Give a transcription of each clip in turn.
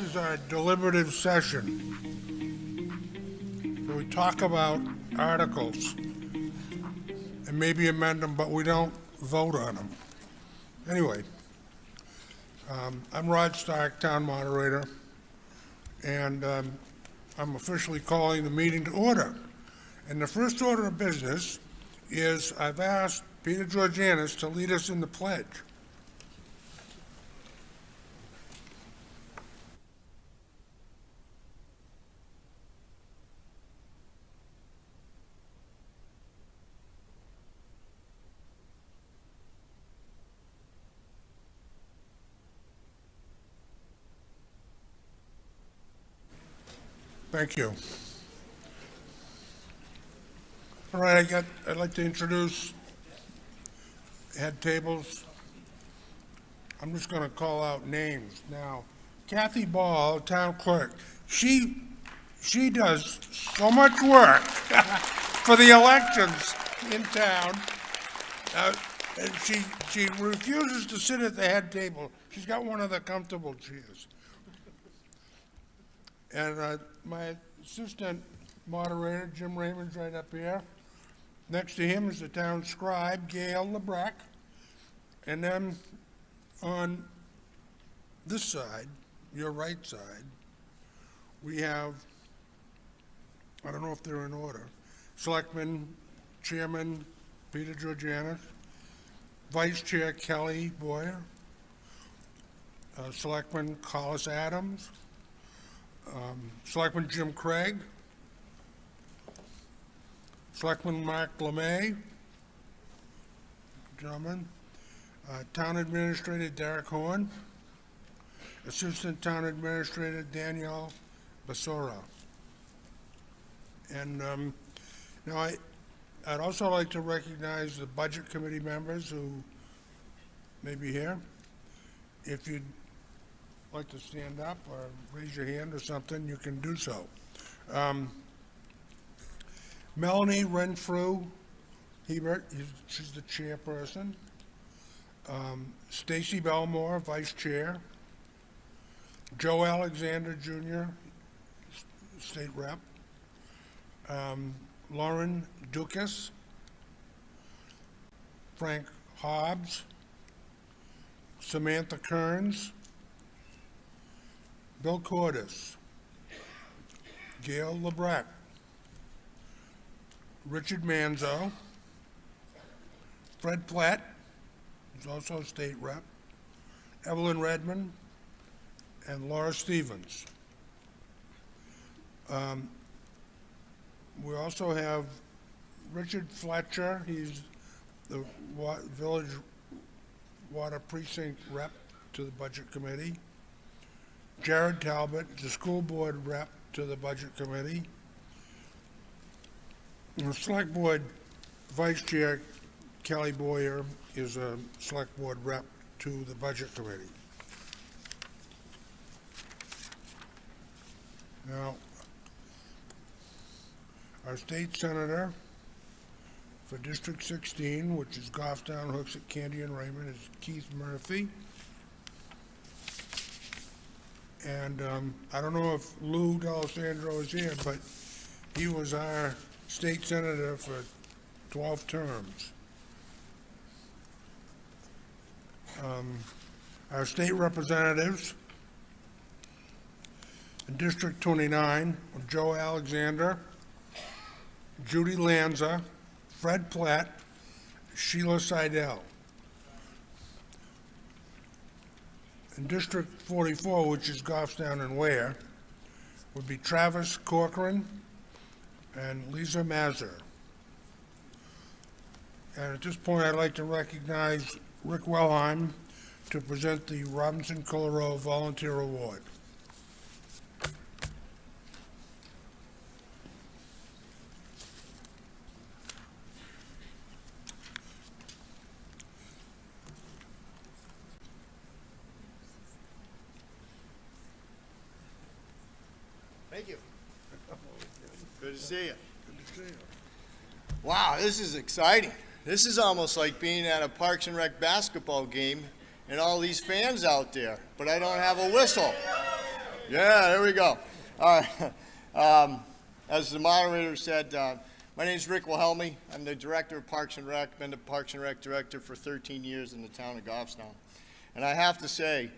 is our deliberative session. So we talk about articles and maybe amend them, but we don't vote on them. Anyway, I'm Rod Stark, Town Moderator, and I'm officially calling the meeting to order. And the first order of business is I've asked Peter Georgianis to lead us in the pledge. Thank you. All right, I'd like to introduce head tables. I'm just going to call out names now. Kathy Ball, town clerk. She does so much work for the elections in town. And she refuses to sit at the head table. She's got one of the comfortable chairs. And my assistant moderator, Jim Raymond's right up here. Next to him is the town scribe, Gail Lebrecq. And then on this side, your right side, we have, I don't know if they're in order, Selectman Chairman Peter Georgianis, Vice Chair Kelly Boyer, Selectman Collis Adams, Selectman Jim Craig, Selectman Mark LeMay, gentlemen, Town Administrator Derek Horn, Assistant Town Administrator Danielle Basora. And now I'd also like to recognize the Budget Committee members who may be here. If you'd like to stand up or raise your hand or something, you can do so. Melanie Renfrew Hebert, she's the chairperson. Stacy Belmore, vice chair. Joe Alexander Jr., state rep. Lauren Dukas. Frank Hobbs. Samantha Kearns. Bill Cordis, Gail Lebrecq, Richard Manzo, Fred Platt, who's also a state rep, Evelyn Redmond, and Laura Stevens. We also have Richard Fletcher, he's the Village Water Precinct rep to the Budget Committee. Jared Talbot, the school board rep to the Budget Committee. And the Select Board Vice Chair Kelly Boyer is a Select Board rep to the Budget Committee. Now, our state senator for District 16, which is Goffstown, Hooksett, Candy, and Raymond, is Keith Murphy. And I don't know if Lou D'Alessandro is here, but he was our state senator for 12 terms. Our state representatives in District 29, Joe Alexander, Judy Lanza, Fred Platt, Sheila Seidel. In District 44, which is Goffstown and Ware, would be Travis Corcoran and Lisa Mazur. And at this point, I'd like to recognize Rick Wellheim to present the Robinson Colero Volunteer Award. Thank you. Good to see you. Good to see you. Wow, this is exciting. This is almost like being at a Parks and Rec basketball game and all these fans out there, but I don't have a whistle. Yeah, there we go. All right. As the moderator said, my name is Rick Wilhelmy. I'm the Director of Parks and Rec. Been the Parks and Rec Director for 13 years in the town of Goffstown. And I have to say,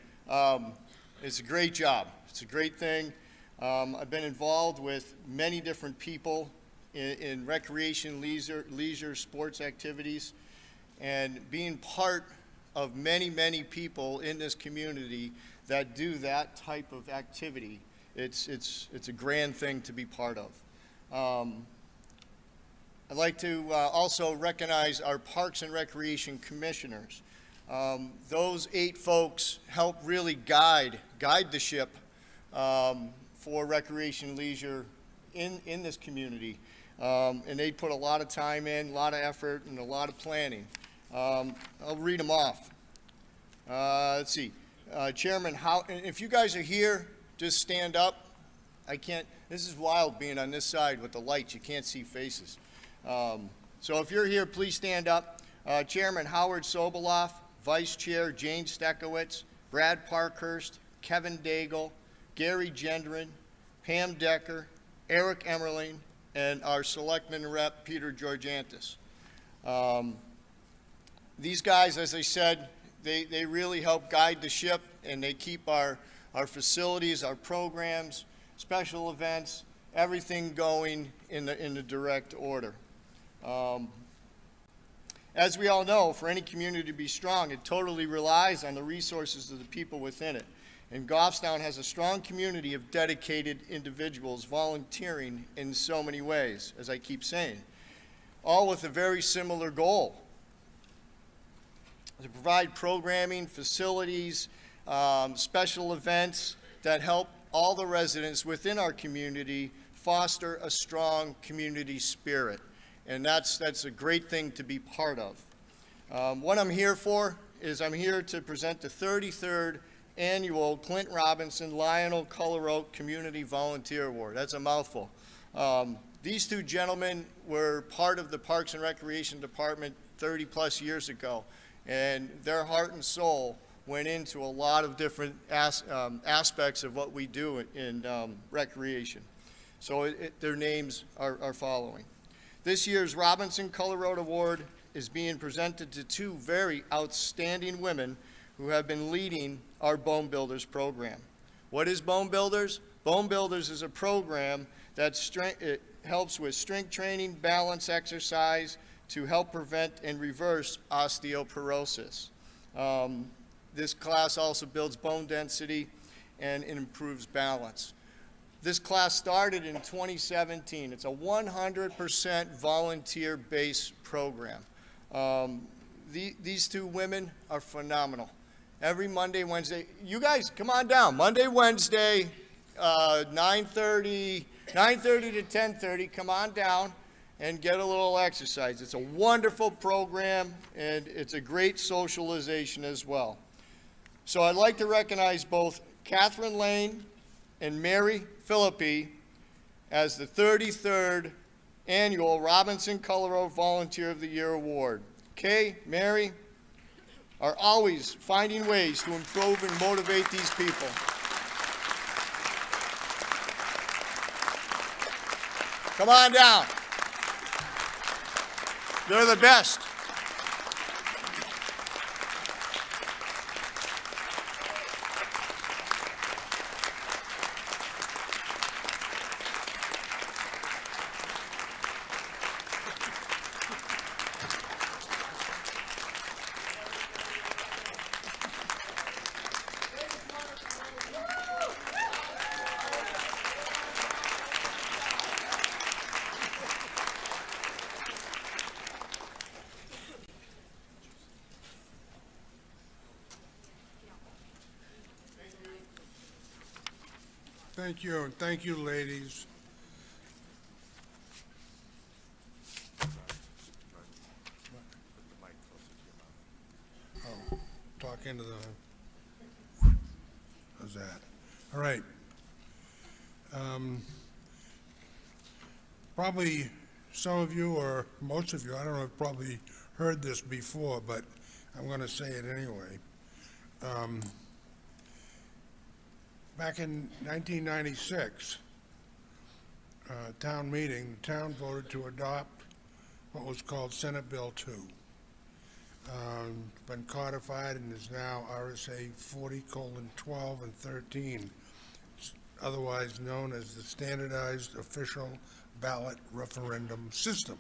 it's a great job. It's a great thing. I've been involved with many different people in recreation, leisure, sports activities, and being part of many, many people in this community that do that type of activity. It's a grand thing to be part of. I'd like to also recognize our Parks and Recreation Commissioners. Those 8 folks help really guide the ship for recreation and leisure in this community. And they put a lot of time in, a lot of effort, and a lot of planning. I'll read them off. Let's see. Chairman, if you guys are here, just stand up. I can't, this is wild being on this side with the lights. You can't see faces. So if you're here, please stand up. Chairman Howard Sobeloff, Vice Chair Jane Stekowitz, Brad Parkhurst, Kevin Daigle, Gary Gendron, Pam Decker, Eric Emmerling, and our Selectman Rep, Peter Georgantis. These guys, as I said, they really help guide the ship, and they keep our facilities, our programs, special events, everything going in the direct order. As we all know, for any community to be strong, it totally relies on the resources of the people within it. And Goffstown has a strong community of dedicated individuals volunteering in so many ways, as I keep saying, all with a very similar goal: to provide programming, facilities, special events that help all the residents within our community foster a strong community spirit. And that's a great thing to be part of. What I'm here for is I'm here to present the 33rd Annual Clint Robinson Lionel Color Oak Community Volunteer Award. That's a mouthful. These 2 gentlemen were part of the Parks and Recreation Department 30 plus years ago, and their heart and soul went into a lot of different aspects of what we do in recreation. So their names are following. This year's Robinson Color Oak Award is being presented to 2 very outstanding women who have been leading our Bone Builders program. What is Bone Builders? Bone Builders is a program that it helps with strength training, balance exercise to help prevent and reverse osteoporosis. This class also builds bone density and it improves balance. This class started in 2017. It's a 100% volunteer-based program. These 2 women are phenomenal. Every Monday, Wednesday, you guys come on down. Monday, Wednesday, 9:30 to 10:30, come on down and get a little exercise. It's a wonderful program, and it's a great socialization as well. So I'd like to recognize both Catherine Lane and Mary Philippi as the 33rd Annual Robinson Color Oak Volunteer of the Year Award. Kay, Mary are always finding ways to improve and motivate these people. Come on down. They're the best. Thank you, and thank you, ladies. Oh, talk into the, how's that? All right. Probably some of you, or most of you, I don't know, have probably heard this before, but I'm going to say it anyway. back in 1996, town meeting, the town voted to adopt what was called Senate Bill 2. Been codified and is now RSA 40:12 and 13, otherwise known as the Standardized Official Ballot Referendum System.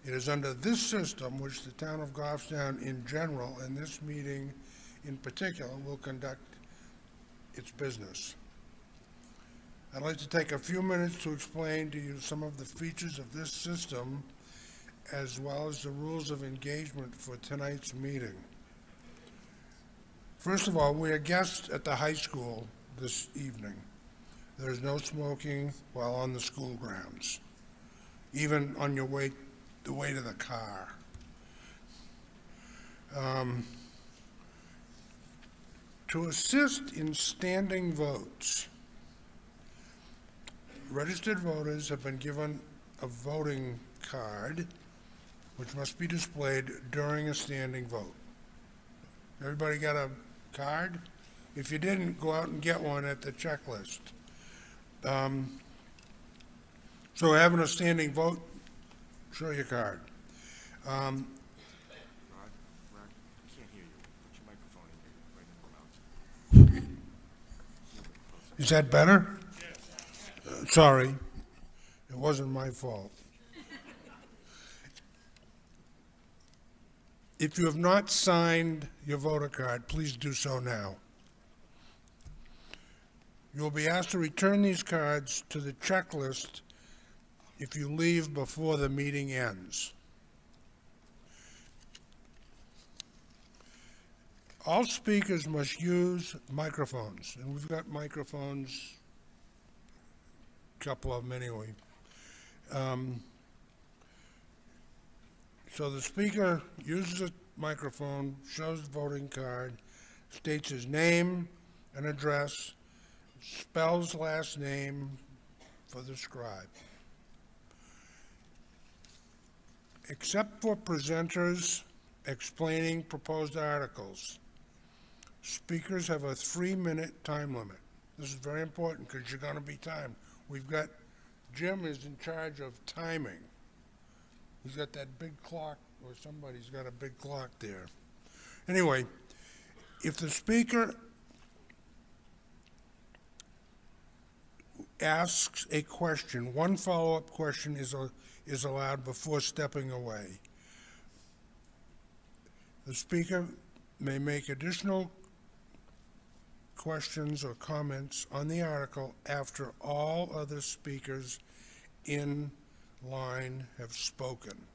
It is under this system which the town of Goffstown in general, and this meeting in particular, will conduct its business. I'd like to take a few minutes to explain to you some of the features of this system, as well as the rules of engagement for tonight's meeting. First of all, we are guests at the high school this evening. There is no smoking while on the school grounds, even on your way to the car. To assist in standing votes, registered voters have been given a voting card which must be displayed during a standing vote. Everybody got a card? If you didn't, go out and get one at the checklist. So having a standing vote, show your card. Rod, I can't hear you. Put your microphone in your, right in your mouth. Is that better? Sorry, it wasn't my fault. If you have not signed your voter card, please do so now. You will be asked to return these cards to the checklist if you leave before the meeting ends. All speakers must use microphones, and we've got microphones, a couple of them anyway. So the speaker uses a microphone, shows the voting card, states his name and address, spells last name for the scribe. Except for presenters explaining proposed articles, speakers have a 3-minute time limit. This is very important because you're going to be timed. Jim is in charge of timing. He's got that big clock, or somebody's got a big clock there. Anyway, if the speaker asks a question, one follow-up question is allowed before stepping away. The speaker may make additional questions or comments on the article after all other speakers in line have spoken.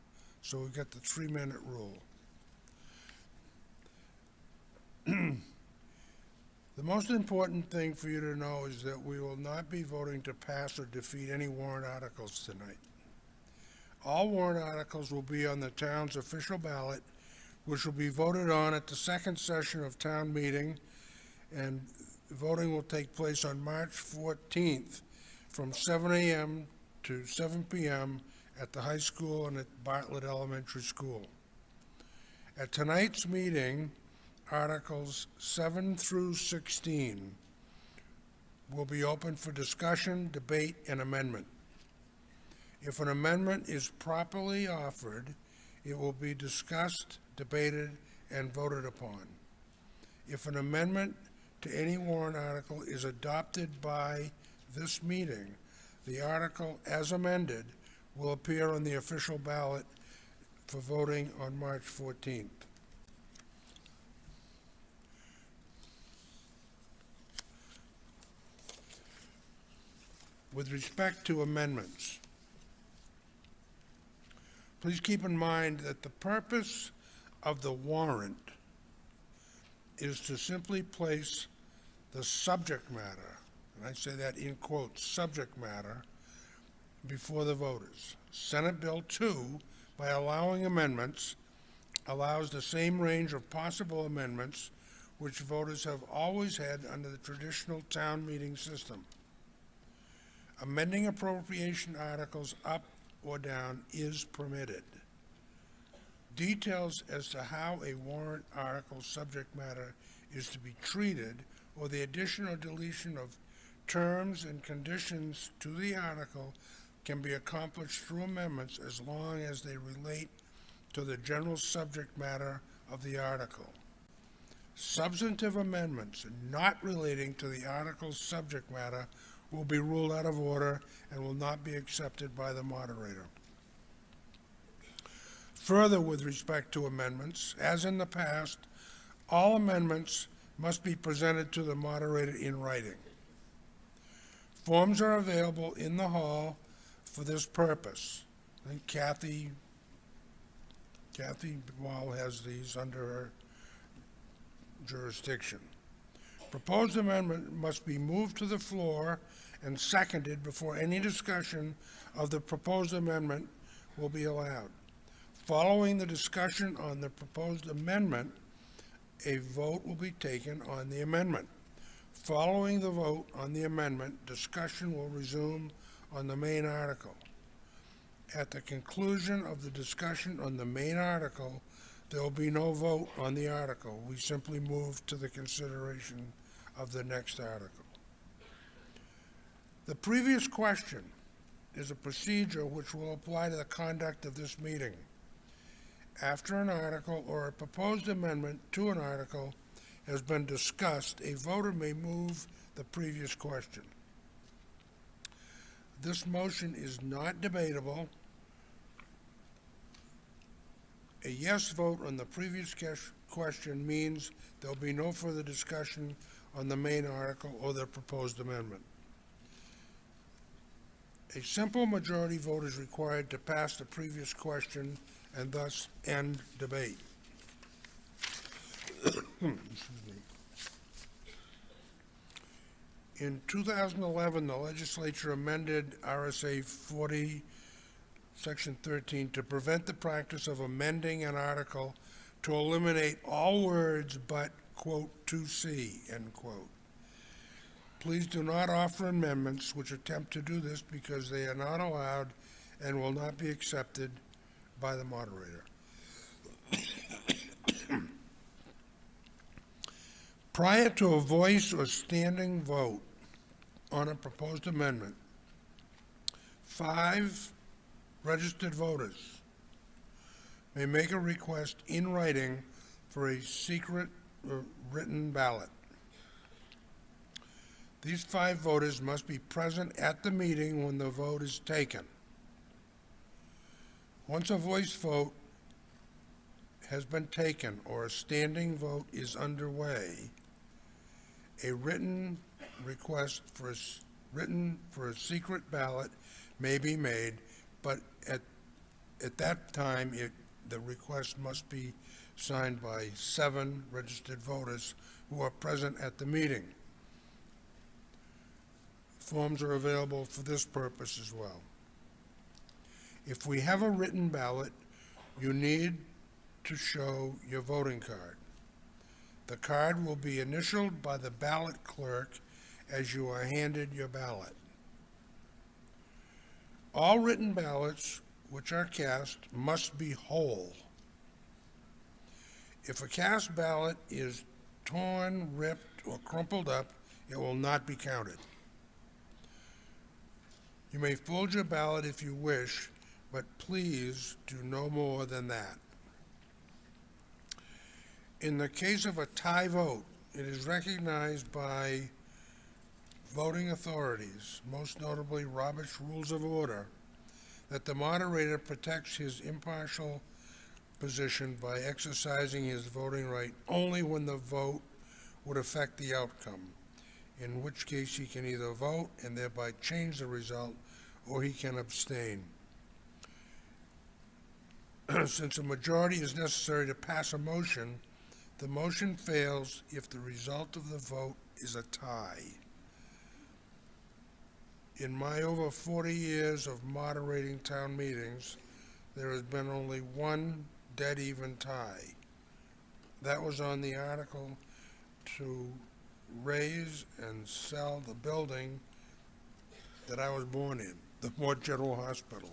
So we've got the 3-minute rule. The most important thing for you to know is that we will not be voting to pass or defeat any warrant articles tonight. All warrant articles will be on the town's official ballot, which will be voted on at the second session of town meeting, and voting will take place on March 14th from 7 a.m. to 7 p.m. at the high school and at Bartlett Elementary School. At tonight's meeting, Articles 7 through 16 will be open for discussion, debate, and amendment. If an amendment is properly offered, it will be discussed, debated, and voted upon. If an amendment to any warrant article is adopted by this meeting, the article as amended will appear on the official ballot for voting on March 14th. With respect to amendments, please keep in mind that the purpose of the warrant is to simply place the subject matter, and I say that in quotes, subject matter, before the voters. Senate Bill 2, by allowing amendments, allows the same range of possible amendments which voters have always had under the traditional town meeting system. Amending appropriation articles up or down is permitted. Details as to how a warrant article subject matter is to be treated or the addition or deletion of terms and conditions to the article can be accomplished through amendments as long as they relate to the general subject matter of the article. Substantive amendments not relating to the article's subject matter will be ruled out of order and will not be accepted by the moderator. Further, with respect to amendments, as in the past, all amendments must be presented to the moderator in writing. Forms are available in the hall for this purpose. I think Kathy Wall has these under her jurisdiction. Proposed amendment must be moved to the floor and seconded before any discussion of the proposed amendment will be allowed. Following the discussion on the proposed amendment, a vote will be taken on the amendment. Following the vote on the amendment, discussion will resume on the main article. At the conclusion of the discussion on the main article, there will be no vote on the article. We simply move to the consideration of the next article. The previous question is a procedure which will apply to the conduct of this meeting. After an article or a proposed amendment to an article has been discussed, a voter may move the previous question. This motion is not debatable. A yes vote on the previous question means there will be no further discussion on the main article or the proposed amendment. A simple majority vote is required to pass the previous question and thus end debate. Excuse me. In 2011, the legislature amended RSA 40, Section 13, to prevent the practice of amending an article to eliminate all words but, quote, to see, end quote. Please do not offer amendments which attempt to do this because they are not allowed and will not be accepted by the moderator. Prior to a voice or standing vote on a proposed amendment, 5 registered voters may make a request in writing for a secret written ballot. These 5 voters must be present at the meeting when the vote is taken. Once a voice vote has been taken or a standing vote is underway, a written request for a secret ballot may be made, but at that time, the request must be signed by 7 registered voters who are present at the meeting. Forms are available for this purpose as well. If we have a written ballot, you need to show your voting card. The card will be initialed by the ballot clerk as you are handed your ballot. All written ballots which are cast must be whole. If a cast ballot is torn, ripped, or crumpled up, it will not be counted. You may fold your ballot if you wish, but please do no more than that. In the case of a tie vote, it is recognized by voting authorities, most notably Robert's Rules of Order, that the moderator protects his impartial position by exercising his voting right only when the vote would affect the outcome, in which case he can either vote and thereby change the result, or he can abstain. Since a majority is necessary to pass a motion, the motion fails if the result of the vote is a tie. In my over 40 years of moderating town meetings, there has been only one dead even tie. That was on the article to raise and sell the building that I was born in, the Ward General Hospital.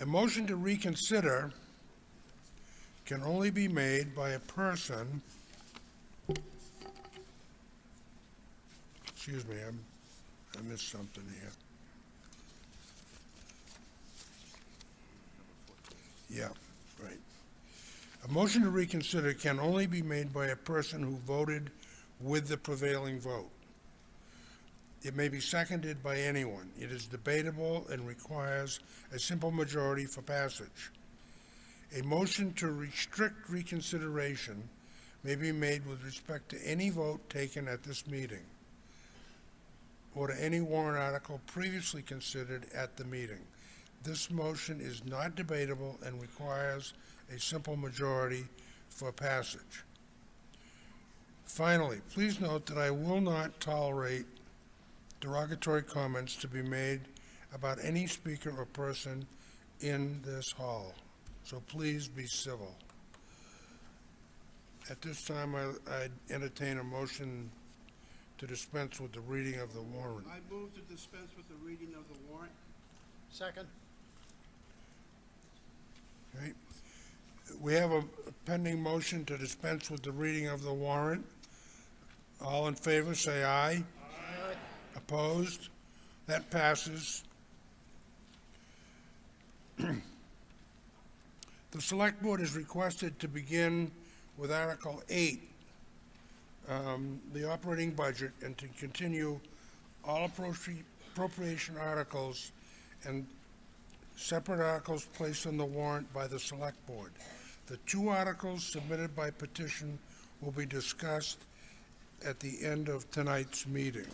A motion to reconsider can only be made by a person, excuse me, I missed something here. Yeah, right. A motion to reconsider can only be made by a person who voted with the prevailing vote. It may be seconded by anyone. It is debatable and requires a simple majority for passage. A motion to restrict reconsideration may be made with respect to any vote taken at this meeting or to any warrant article previously considered at the meeting. This motion is not debatable and requires a simple majority for passage. Finally, please note that I will not tolerate derogatory comments to be made about any speaker or person in this hall. So please be civil. At this time, I entertain a motion to dispense with the reading of the warrant. I move to dispense with the reading of the warrant. Second? Okay. We have a pending motion to dispense with the reading of the warrant. All in favor, say aye. Aye. Opposed? That passes. The Select Board is requested to begin with Article 8, the operating budget, and to continue all appropriation articles and separate articles placed on the warrant by the Select Board. The two articles submitted by petition will be discussed at the end of tonight's meeting.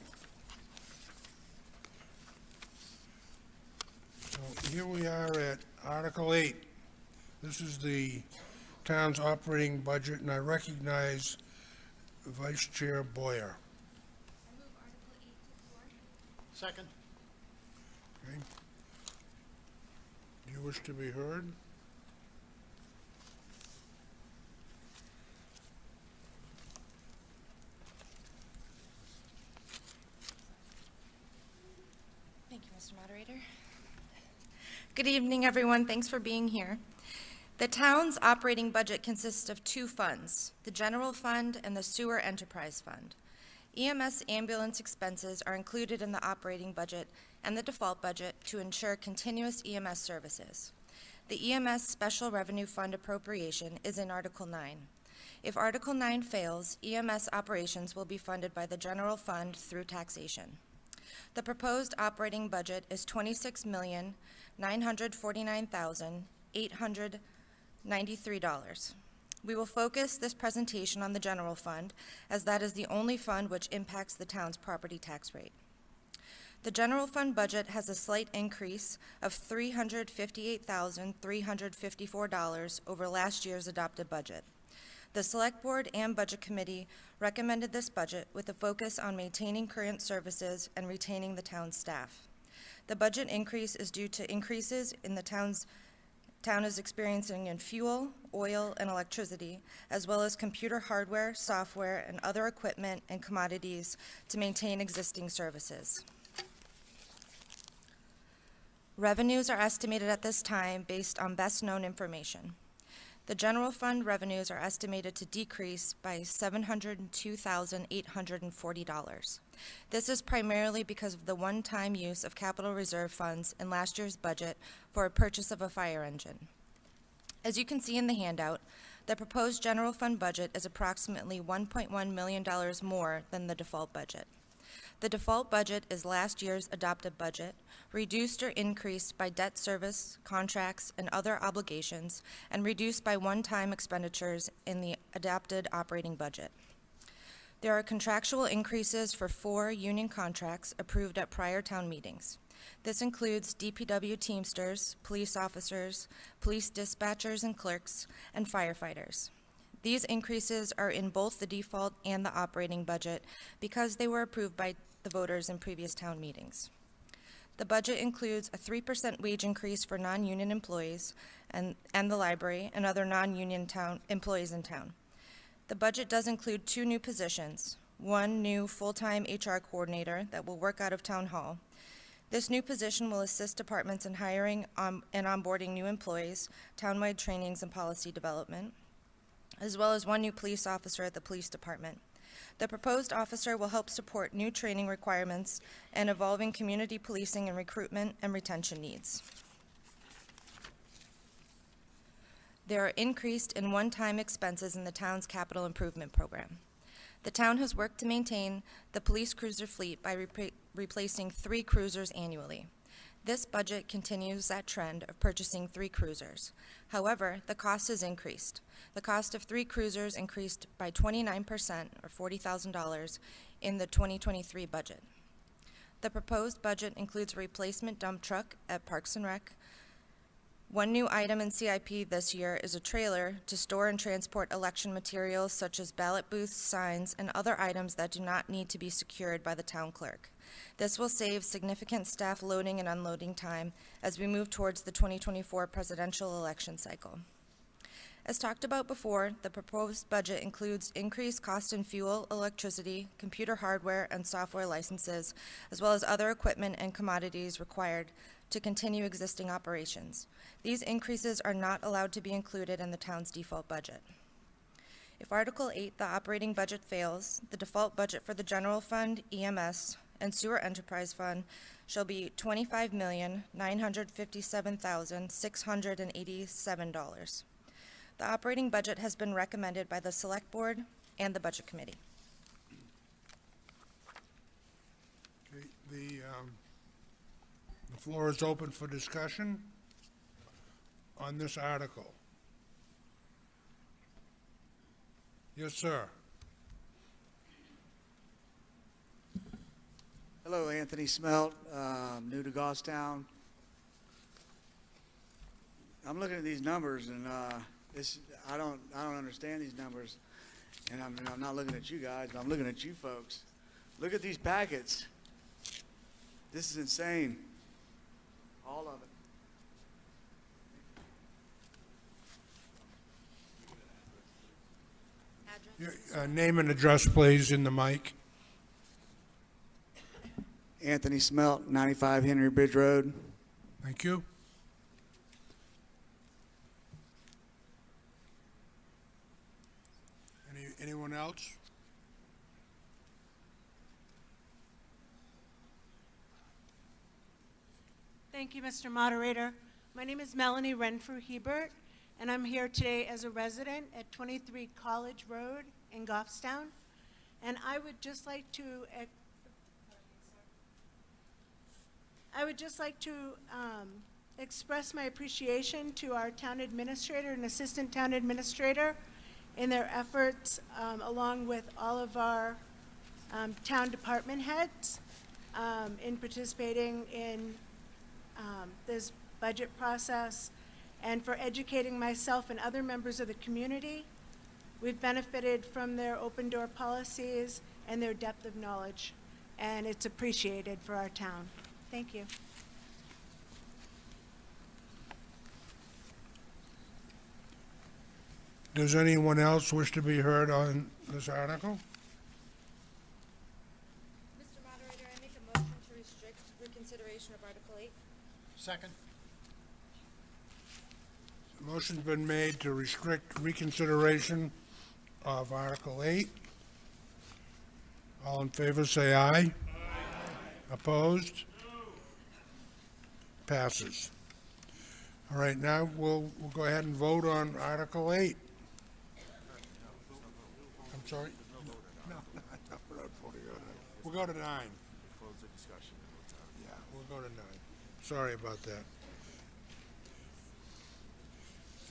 So here we are at Article 8. This is the town's operating budget, and I recognize Vice Chair Boyer. I move Article 8 to the floor. Second? Okay. Do you wish to be heard? Thank you, Mr. Moderator. Good evening, everyone. Thanks for being here. The town's operating budget consists of two funds, the General Fund and the Sewer Enterprise Fund. EMS ambulance expenses are included in the operating budget and the default budget to ensure continuous EMS services. The EMS Special Revenue Fund appropriation is in Article 9. If Article 9 fails, EMS operations will be funded by the General Fund through taxation. The proposed operating budget is $26,949,893. We will focus this presentation on the general fund, as that is the only fund which impacts the town's property tax rate. The general fund budget has a slight increase of $358,354 over last year's adopted budget. The Select Board and Budget Committee recommended this budget with a focus on maintaining current services and retaining the town's staff. The budget increase is due to increases in the town is experiencing in fuel, oil, and electricity, as well as computer hardware, software, and other equipment and commodities to maintain existing services. Revenues are estimated at this time based on best known information. The general fund revenues are estimated to decrease by $702,840. This is primarily because of the one-time use of capital reserve funds in last year's budget for a purchase of a fire engine. As you can see in the handout, the proposed general fund budget is approximately $1.1 million more than the default budget. The default budget is last year's adopted budget, reduced or increased by debt service, contracts, and other obligations, and reduced by one-time expenditures in the adopted operating budget. There are contractual increases for 4 union contracts approved at prior town meetings. This includes DPW Teamsters, police officers, police dispatchers and clerks, and firefighters. These increases are in both the default and the operating budget because they were approved by the voters in previous town meetings. The budget includes a 3% wage increase for non-union employees and the library and other non-union employees in town. The budget does include 2 new positions, 1 new full-time HR coordinator that will work out of Town Hall. This new position will assist departments in hiring and onboarding new employees, townwide trainings and policy development, as well as one new police officer at the police department. The proposed officer will help support new training requirements and evolving community policing and recruitment and retention needs. There are increased and one-time expenses in the town's capital improvement program. The town has worked to maintain the police cruiser fleet by replacing 3 cruisers annually. This budget continues that trend of purchasing 3 cruisers. However, the cost has increased. The cost of 3 cruisers increased by 29%, or $40,000, in the 2023 budget. The proposed budget includes a replacement dump truck at Parks and Rec. One new item in CIP this year is a trailer to store and transport election materials such as ballot booths, signs, and other items that do not need to be secured by the town clerk. This will save significant staff loading and unloading time as we move towards the 2024 presidential election cycle. As talked about before, the proposed budget includes increased cost in fuel, electricity, computer hardware, and software licenses, as well as other equipment and commodities required to continue existing operations. These increases are not allowed to be included in the town's default budget. If Article 8, the operating budget, fails, the default budget for the general fund, EMS, and sewer enterprise fund shall be $25,957,687. The operating budget has been recommended by the Select Board and the Budget Committee. Okay, the floor is open for discussion on this article. Yes, sir. Hello, Anthony Smelt, new to Goffstown. I'm looking at these numbers, and I don't understand these numbers. And I'm not looking at you guys, but I'm looking at you folks. Look at these packets. This is insane. All of it. Your name and address, please, in the mic. Anthony Smelt, 95 Henry Bridge Road. Thank you. Anyone else? Thank you, Mr. Moderator. My name is Melanie Renfrew-Hebert, and I'm here today as a resident at 23 College Road in Goffstown. And I would just like to express my appreciation to our town administrator and assistant town administrator in their efforts, along with all of our town department heads, in participating in this budget process, and for educating myself and other members of the community. We've benefited from their open door policies and their depth of knowledge, and it's appreciated for our town. Thank you. Does anyone else wish to be heard on this article? Mr. Moderator, I make a motion to restrict reconsideration of Article 8. Second. Motion's been made to restrict reconsideration of Article 8. All in favor, say aye. Aye. Opposed? Passes. All right, now we'll go ahead and vote on Article 8. I'm sorry? No, we're not voting on it. We'll go to 9. Close the discussion. Yeah, we'll go to 9. Sorry about that.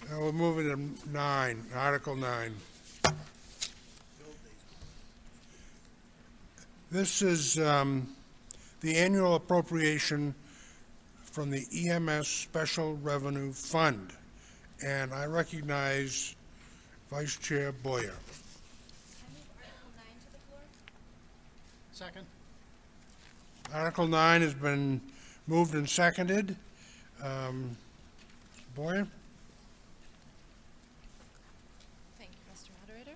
Now we're moving to 9, Article 9. This is the annual appropriation from the EMS Special Revenue Fund, and I recognize Vice Chair Boyer. I move Article 9 to the floor. Second. Article 9 has been moved and seconded. Boyer? Thank you, Mr. Moderator.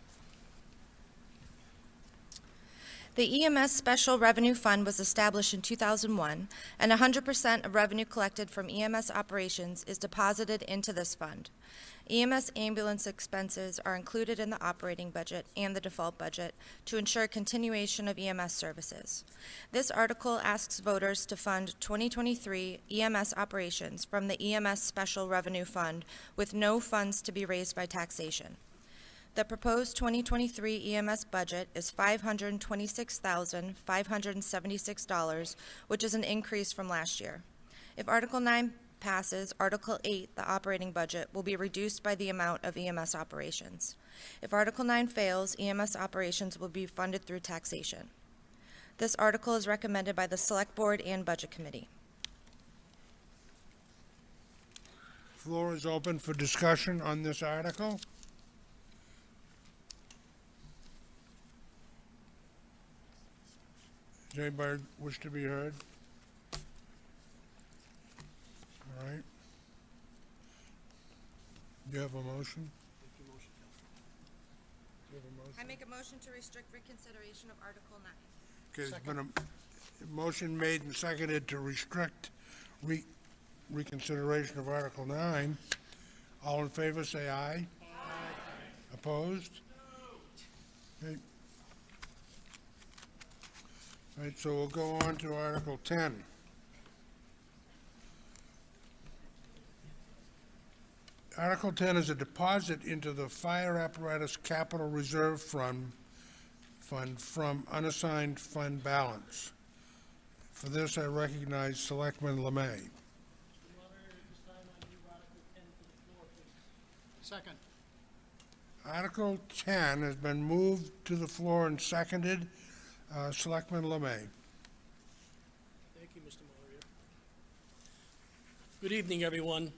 The EMS Special Revenue Fund was established in 2001, and 100% of revenue collected from EMS operations is deposited into this fund. EMS ambulance expenses are included in the operating budget and the default budget to ensure continuation of EMS services. This article asks voters to fund 2023 EMS operations from the EMS Special Revenue Fund with no funds to be raised by taxation. The proposed 2023 EMS budget is $526,576, which is an increase from last year. If Article 9 passes, Article 8, the operating budget, will be reduced by the amount of EMS operations. If Article 9 fails, EMS operations will be funded through taxation. This article is recommended by the Select Board and Budget Committee. Floor is open for discussion on this article. Does anybody wish to be heard? All right. Do you have a motion? Do you have a motion? I make a motion to restrict reconsideration of Article 9. Okay, there's been a motion made and seconded to restrict reconsideration of Article 9. All in favor, say aye. Aye. Opposed? Okay. All right, so we'll go on to Article 10. Article 10 is a deposit into the Fire Apparatus Capital Reserve Fund from unassigned fund balance. For this, I recognize Selectman Lemay. Second. Article 10 has been moved to the floor and seconded. Selectman Lemay. Thank you, Mr. Moderator. Good evening, everyone.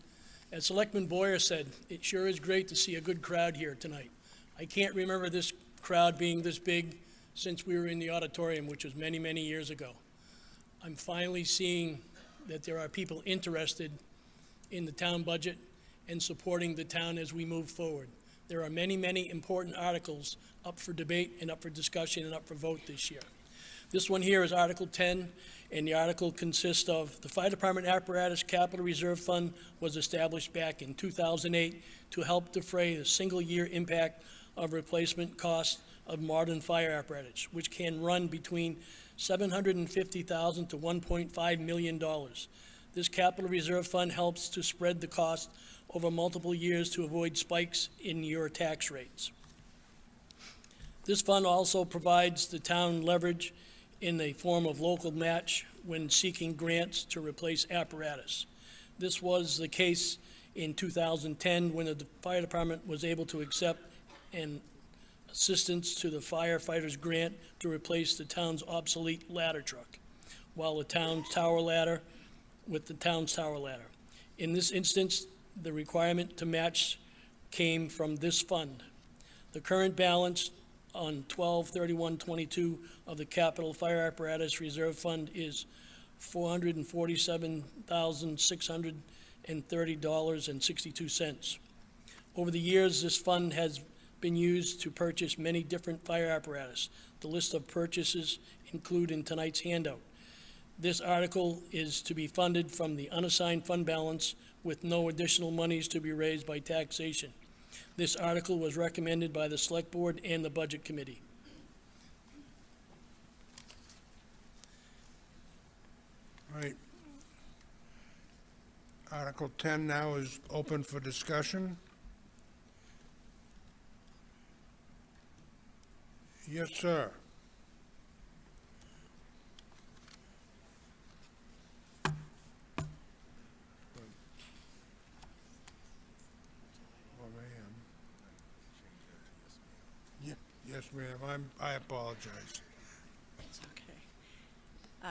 As Selectman Boyer said, it sure is great to see a good crowd here tonight. I can't remember this crowd being this big since we were in the auditorium, which was many, many years ago. I'm finally seeing that there are people interested in the town budget and supporting the town as we move forward. There are many, many important articles up for debate and up for discussion and up for vote this year. This one here is Article 10, and the article consists of the Fire Department Apparatus Capital Reserve Fund was established back in 2008 to help defray the single-year impact of replacement costs of modern fire apparatus, which can run between $750,000 to $1.5 million. This capital reserve fund helps to spread the cost over multiple years to avoid spikes in your tax rates. This fund also provides the town leverage in the form of local match when seeking grants to replace apparatus. This was the case in 2010 when the fire department was able to accept an assistance to the firefighters grant to replace the town's obsolete ladder truck, while the town's tower ladder with the town's tower ladder. In this instance, the requirement to match came from this fund. The current balance on 12/31/22 of the Capital Fire Apparatus Reserve Fund is $447,630.62. Over the years, this fund has been used to purchase many different fire apparatus. The list of purchases include in tonight's handout. This article is to be funded from the unassigned fund balance with no additional monies to be raised by taxation. This article was recommended by the Select Board and the Budget Committee. All right. Article 10 now is open for discussion. Yes, sir. Oh, ma'am. Yes, ma'am, I apologize. It's okay.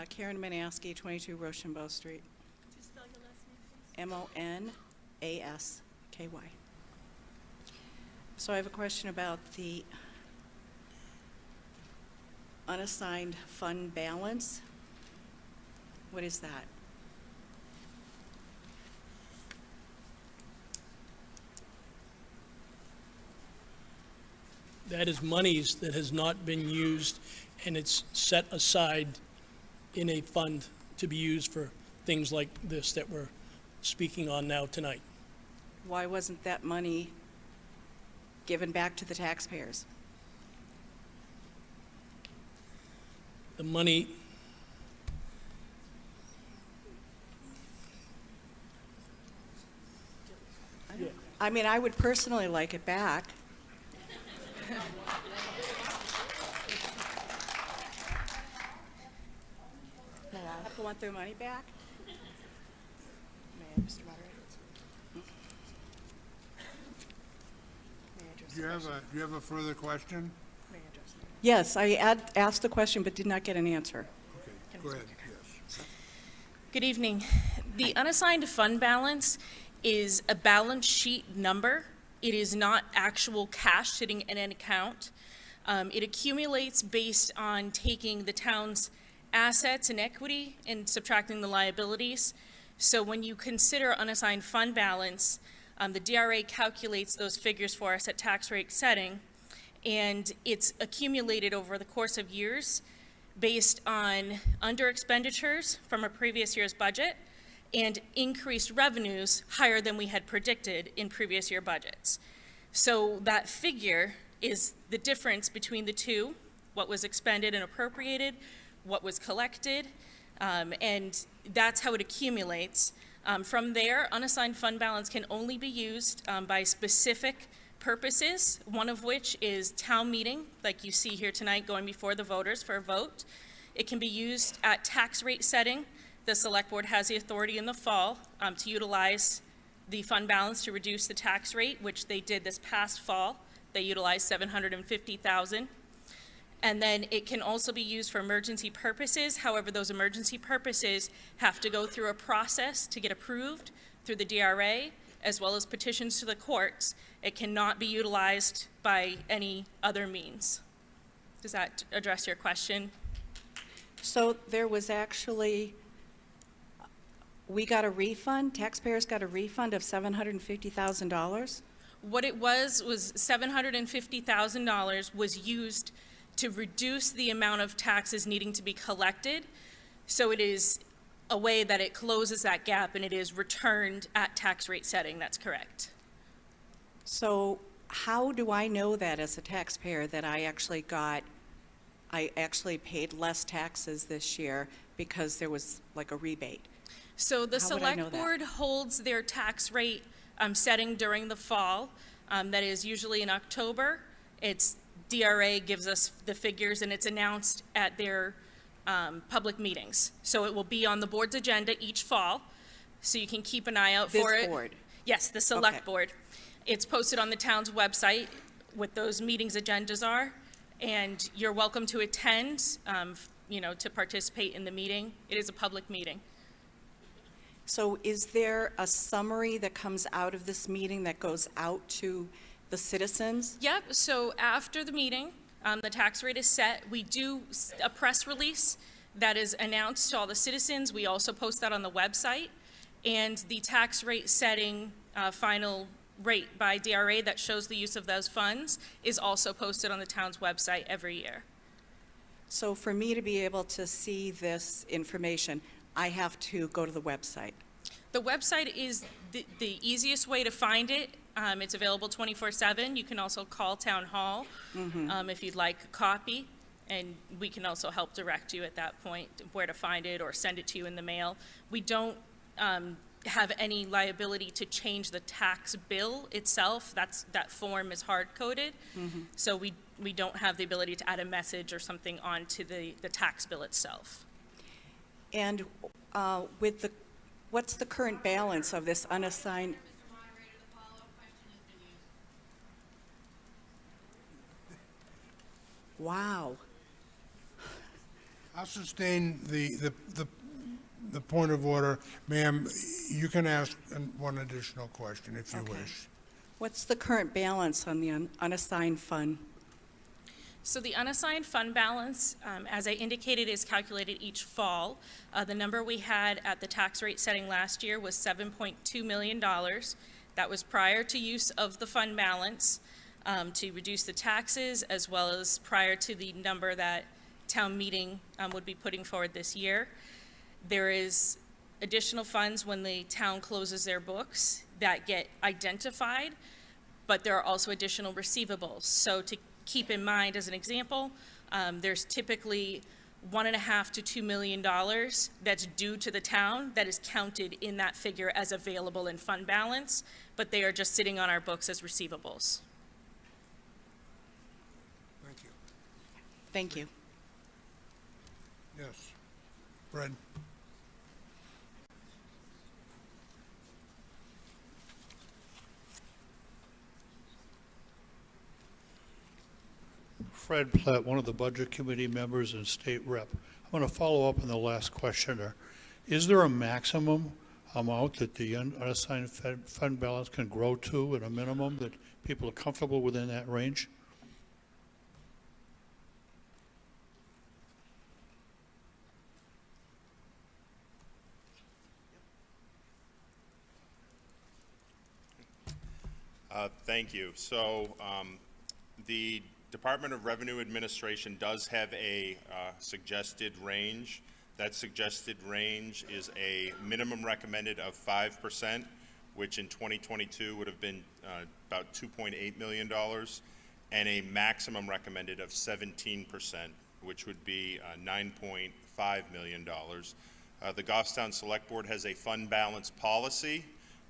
Karen Manasky, 22 Rochambeau Street. Could you spell your last name, please? MonaskY. So I have a question about the unassigned fund balance. What is that? That is monies that has not been used and it's set aside in a fund to be used for things like this that we're speaking on now tonight. Why wasn't that money given back to the taxpayers? The money, I mean, I would personally like it back. People want their money back? May I, Mr. Moderator? May I address Do you have a further question? May I address it? Yes, I asked the question but did not get an answer. Okay, go ahead, yes. Good evening. The unassigned fund balance is a balance sheet number. It is not actual cash sitting in an account. It accumulates based on taking the town's assets and equity and subtracting the liabilities. So when you consider unassigned fund balance, the DRA calculates those figures for us at tax rate setting, and it's accumulated over the course of years based on under expenditures from a previous year's budget and increased revenues higher than we had predicted in previous year budgets. So that figure is the difference between the two, what was expended and appropriated, what was collected, and that's how it accumulates. From there, unassigned fund balance can only be used by specific purposes, one of which is town meeting, like you see here tonight, going before the voters for a vote. It can be used at tax rate setting. The select board has the authority in the fall to utilize the fund balance to reduce the tax rate, which they did this past fall. They utilized $750,000. And then it can also be used for emergency purposes. However, those emergency purposes have to go through a process to get approved through the DRA, as well as petitions to the courts. It cannot be utilized by any other means. Does that address your question? So there was actually, we got a refund, taxpayers got a refund of $750,000? What it was $750,000 was used to reduce the amount of taxes needing to be collected. So it is a way that it closes that gap and it is returned at tax rate setting. That's correct. So how do I know that as a taxpayer that I actually paid less taxes this year because there was like a rebate? So the How would I know select that? board holds their tax rate setting during the fall. That is usually in October. It's DRA gives us the figures and it's announced at their public meetings. So it will be on the board's agenda each fall, so you can keep an eye out for it. This board? Yes, the select Okay. board. It's posted on the town's website what those meetings agendas are, and you're welcome to attend, to participate in the meeting. It is a public meeting. So is there a summary that comes out of this meeting that goes out to the citizens? Yep, so after the meeting, the tax rate is set. We do a press release that is announced to all the citizens. We also post that on the website. And the tax rate setting final rate by DRA that shows the use of those funds is also posted on the town's website every year. So for me to be able to see this information, I have to go to the website. The website is the easiest way to find it. It's available 24/7. You can also call Town Hall if you'd like a copy, and we can also help direct you at that point where to find it or send it to you in the mail. We don't have any liability to change the tax bill itself. That form is hard-coded, so we don't have the ability to add a message or something onto the tax bill itself. And what's the current balance of this unassigned? Mr. Moderator, the follow-up question has been used. Wow. I'll sustain the point of order. Ma'am, you can ask one additional question if you Okay. wish. What's the current balance on the unassigned fund? So the unassigned fund balance, as I indicated, is calculated each fall. The number we had at the tax rate setting last year was $7.2 million. That was prior to use of the fund balance to reduce the taxes, as well as prior to the number that town meeting would be putting forward this year. There is additional funds when the town closes their books that get identified, but there are also additional receivables. So to keep in mind, as an example, there's typically $1.5 to $2 million that's due to the town that is counted in that figure as available in fund balance, but they are just sitting on our books as receivables. Thank you. Thank you. Yes. Fred? Fred Platt, one of the Budget Committee members and State Rep. I want to follow up on the last questioner. Is there a maximum amount that the unassigned fund balance can grow to at a minimum, that people are comfortable within that range? Thank you. So the Department of Revenue Administration does have a suggested range. That suggested range is a minimum recommended of 5%, which in 2022 would have been about $2.8 million, and a maximum recommended of 17%, which would be $9.5 million. The Goffstown Select Board has a fund balance policy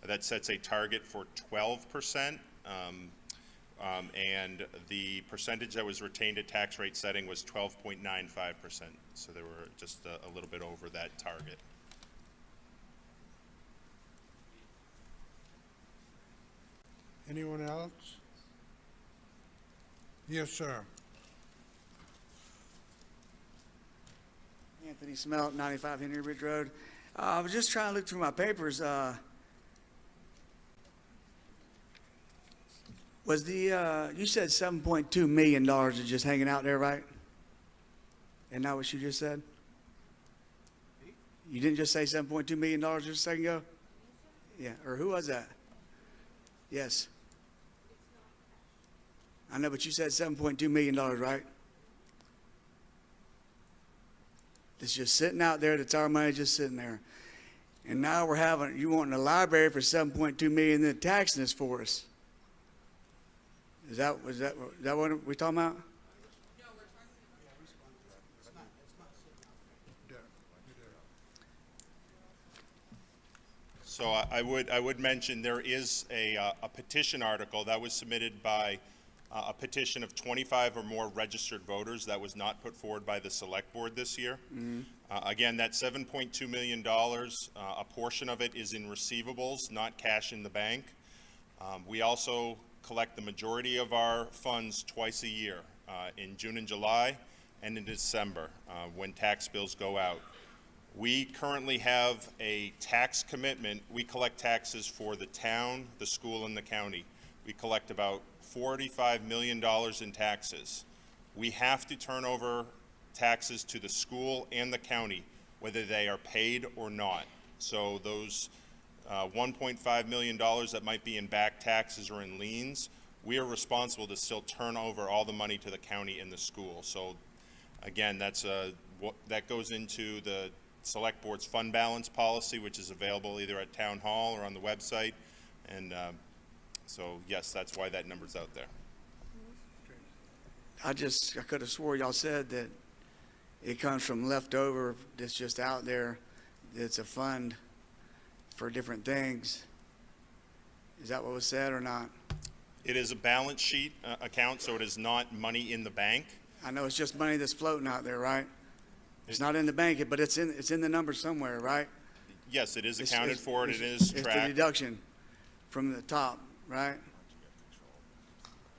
that sets a target for 12%. And the percentage that was retained at tax rate setting was 12.95%. So they were just a little bit over that target. Anyone else? Yes, sir. Anthony Smelt, 95 Henry Ridge Road. I was just trying to look through my papers. Was the, you said $7.2 million is just hanging out there, right? Isn't that what you just said? You didn't just say $7.2 million just a second ago? Yeah, or who was that? Yes. I know, but you said $7.2 million, right? It's just sitting out there. That's our money just sitting there. And now we're having, you wanting a library for $7.2 million and then taxing us for us. Is that what we're talking about? So I would mention there is a petition article that was submitted by a petition of 25 or more registered voters that was not put forward by the Select Board this year. Again, that $7.2 million, a portion of it is in receivables, not cash in the bank. We also collect the majority of our funds twice a year, in June and July and in December, when tax bills go out. We currently have a tax commitment. We collect taxes for the town, the school, and the county. We collect about $45 million in taxes. We have to turn over taxes to the school and the county, whether they are paid or not. So those $1.5 million that might be in back taxes or in liens, we are responsible to still turn over all the money to the county and the school. So again, that goes into the Select Board's fund balance policy, which is available either at Town Hall or on the website. And so yes, that's why that number's out there. I could have swore y'all said that it comes from leftover that's just out there. It's a fund for different things. Is that what was said or not? It is a balance sheet account, so it is not money in the bank. I know it's just money that's floating out there, right? It's not in the bank, but it's in the number somewhere, right? Yes, it is accounted for, and it is It's the tracked. deduction from the top, right?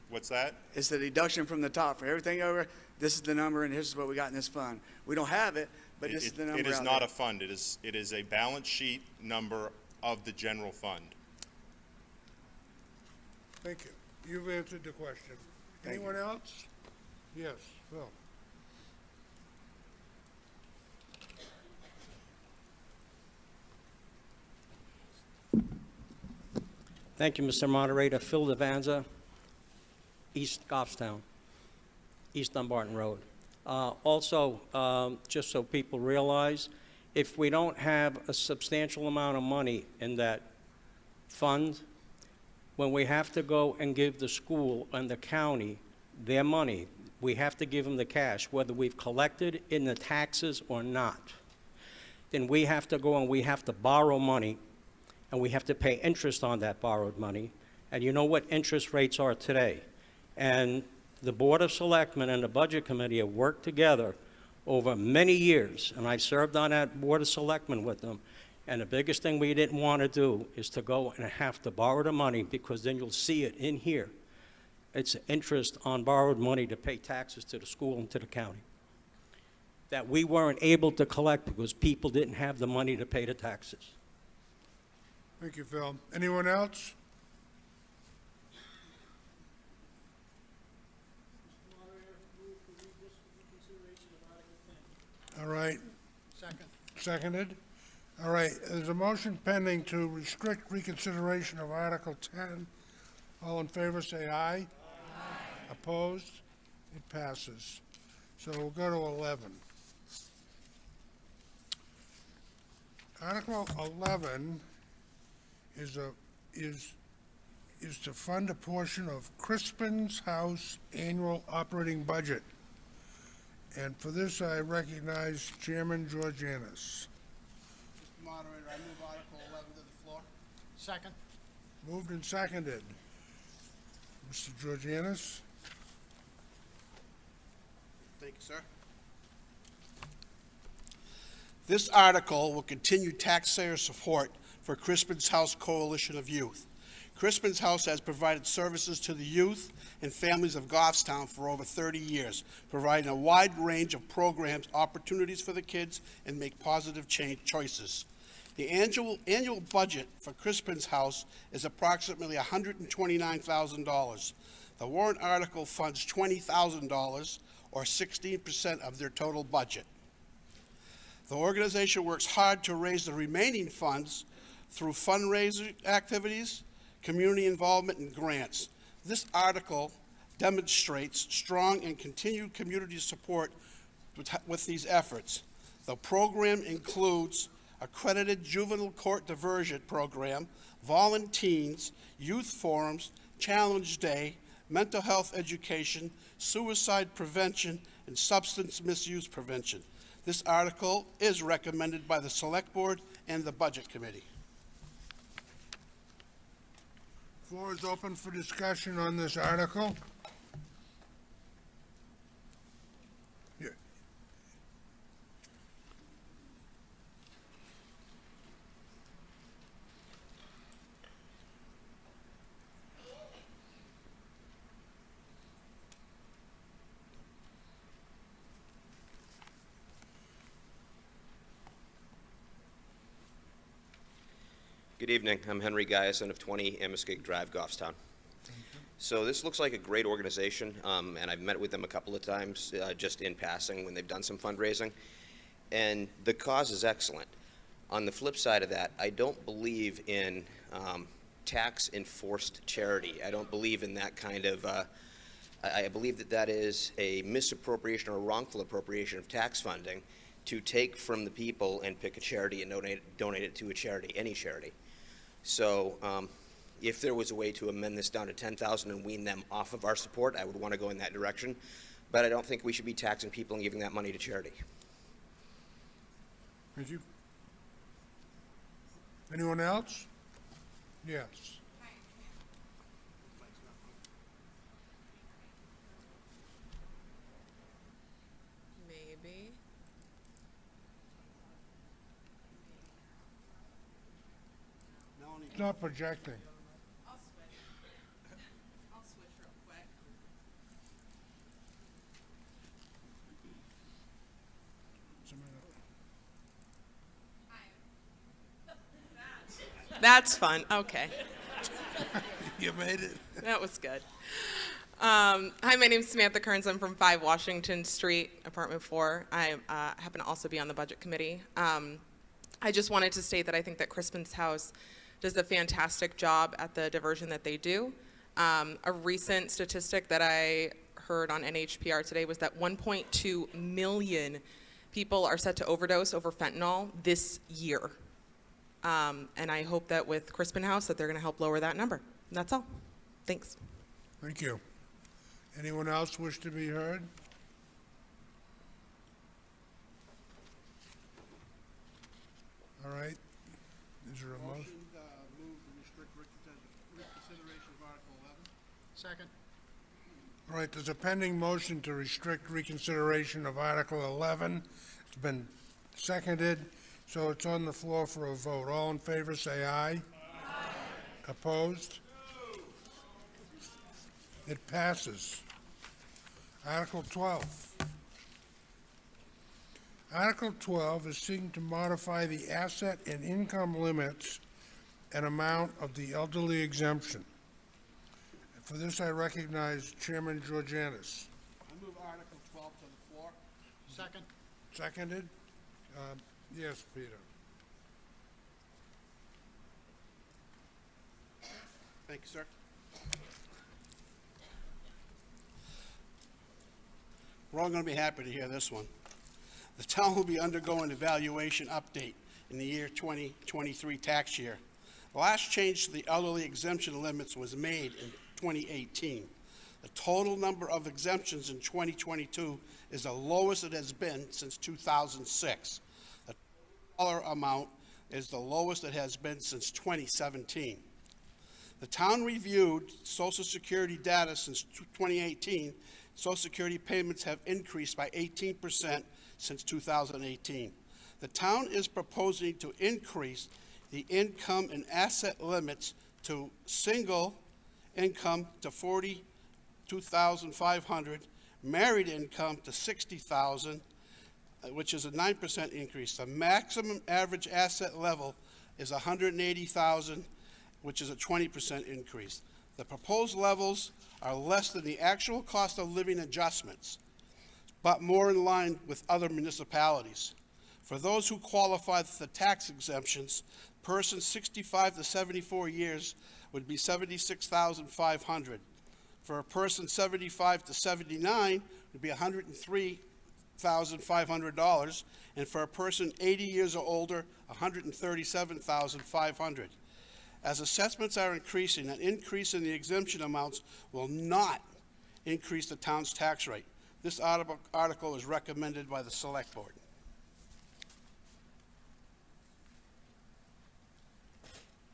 What's that? It's the deduction from the top for everything over. This is the number, and this is what we got in this fund. We don't have it, but this is the number. It is out not there. a fund. It is a balance sheet number of the general fund. Thank you. You've answered the question. Thank Anyone else? Yes, Phil. Thank you, Mr. Moderator. Phil Devanza, East Goffstown, East Dumbarton Road. Also, just so people realize, if we don't have a substantial amount of money in that fund, when we have to go and give the school and the county their money, we have to give them the cash, whether we've collected in the taxes or not. Then we have to go and we have to borrow money, and we have to pay interest on that borrowed money. And you know what interest rates are today. And the Board of Selectmen and the Budget Committee have worked together over many years, and I served on that Board of Selectmen with them. And the biggest thing we didn't want to do is to go and have to borrow the money, because then you'll see it in here. It's interest on borrowed money to pay taxes to the school and to the county that we weren't able to collect because people didn't have the money to pay the taxes. Thank you, Phil. Anyone else? All right. Second. Seconded. All right, there's a motion pending to restrict reconsideration of Article 10. All in favor, say aye. Aye. Opposed? It passes. So we'll go to 11. Article 11 is to fund a portion of Crispin's House annual operating budget. And for this, I recognize Chairman Georgianis. Mr. Moderator, I move Article 11 to the floor. Second. Moved and seconded. Mr. Georgianis? Thank you, sir. This article will continue taxpayer support for Crispin's House Coalition of Youth. Crispin's House has provided services to the youth and families of Goffstown for over 30 years, providing a wide range of programs, opportunities for the kids, and make positive choices. The annual budget for Crispin's House is approximately $129,000. The warrant article funds $20,000, or 16% of their total budget. The organization works hard to raise the remaining funds through fundraising activities, community involvement, and grants. This article demonstrates strong and continued community support with these efforts. The program includes accredited juvenile court diversion program, volunteers, youth forums, challenge day, mental health education, suicide prevention, and substance misuse prevention. This article is recommended by the Select Board and the Budget Committee. Floor is open for discussion on this article. Yeah. Good evening. I'm Henry Guyson of 20 Amoskeag Drive, Goffstown. So this looks like a great organization, and I've met with them a couple of times just in passing when they've done some fundraising, and the cause is excellent. On the flip side of that, I don't believe in tax-enforced charity. I don't believe in that kind of, I believe that that is a misappropriation or wrongful appropriation of tax funding to take from the people and pick a charity and donate it to a charity, any charity. So if there was a way to amend this down to 10,000 and wean them off of our support, I would want to go in that direction. But I don't think we should be taxing people and giving that money to charity. Thank you. Anyone else? Yes. Maybe. It's not projecting. I'll switch. I'll switch real quick. That's fun. Okay. You made it. That was good. Hi, my name's Samantha Kearns. I'm from 5 Washington Street, apartment 4. I happen to also be on the budget committee. I just wanted to state that I think that Crispin's House does a fantastic job at the diversion that they do. A recent statistic that I heard on NHPR today was that 1.2 million people are set to overdose over fentanyl this year. And I hope that with Crispin House that they're going to help lower that number. That's all. Thanks. Thank you. Anyone else wish to be heard? All right. Is there a motion? Move to restrict reconsideration of Article 11. Second. All right, there's a pending motion to restrict reconsideration of Article 11. It's been seconded, so it's on the floor for a vote. All in favor, say aye. Aye. Opposed? It passes. Article 12. Article 12 is seeking to modify the asset and income limits and amount of the elderly exemption. For this, I recognize Chairman Georgianis. I move Article 12 to the floor. Second. Seconded? Yes, Peter. Thank you, sir. We're all going to be happy to hear this one. The town will be undergoing evaluation update in the year 2023 tax year. The last change to the elderly exemption limits was made in 2018. The total number of exemptions in 2022 is the lowest it has been since 2006. The dollar amount is the lowest it has been since 2017. The town reviewed Social Security data since 2018. Social Security payments have increased by 18% since 2018. The town is proposing to increase the income and asset limits to single income to $42,500, married income to $60,000, which is a 9% increase. The maximum average asset level is $180,000, which is a 20% increase. The proposed levels are less than the actual cost of living adjustments, but more in line with other municipalities. For those who qualify for the tax exemptions, persons 65 to 74 years would be $76,500. For a person 75 to 79, it would be $103,500, and for a person 80 years or older, $137,500. As assessments are increasing, an increase in the exemption amounts will not increase the town's tax rate. This article is recommended by the Select Board.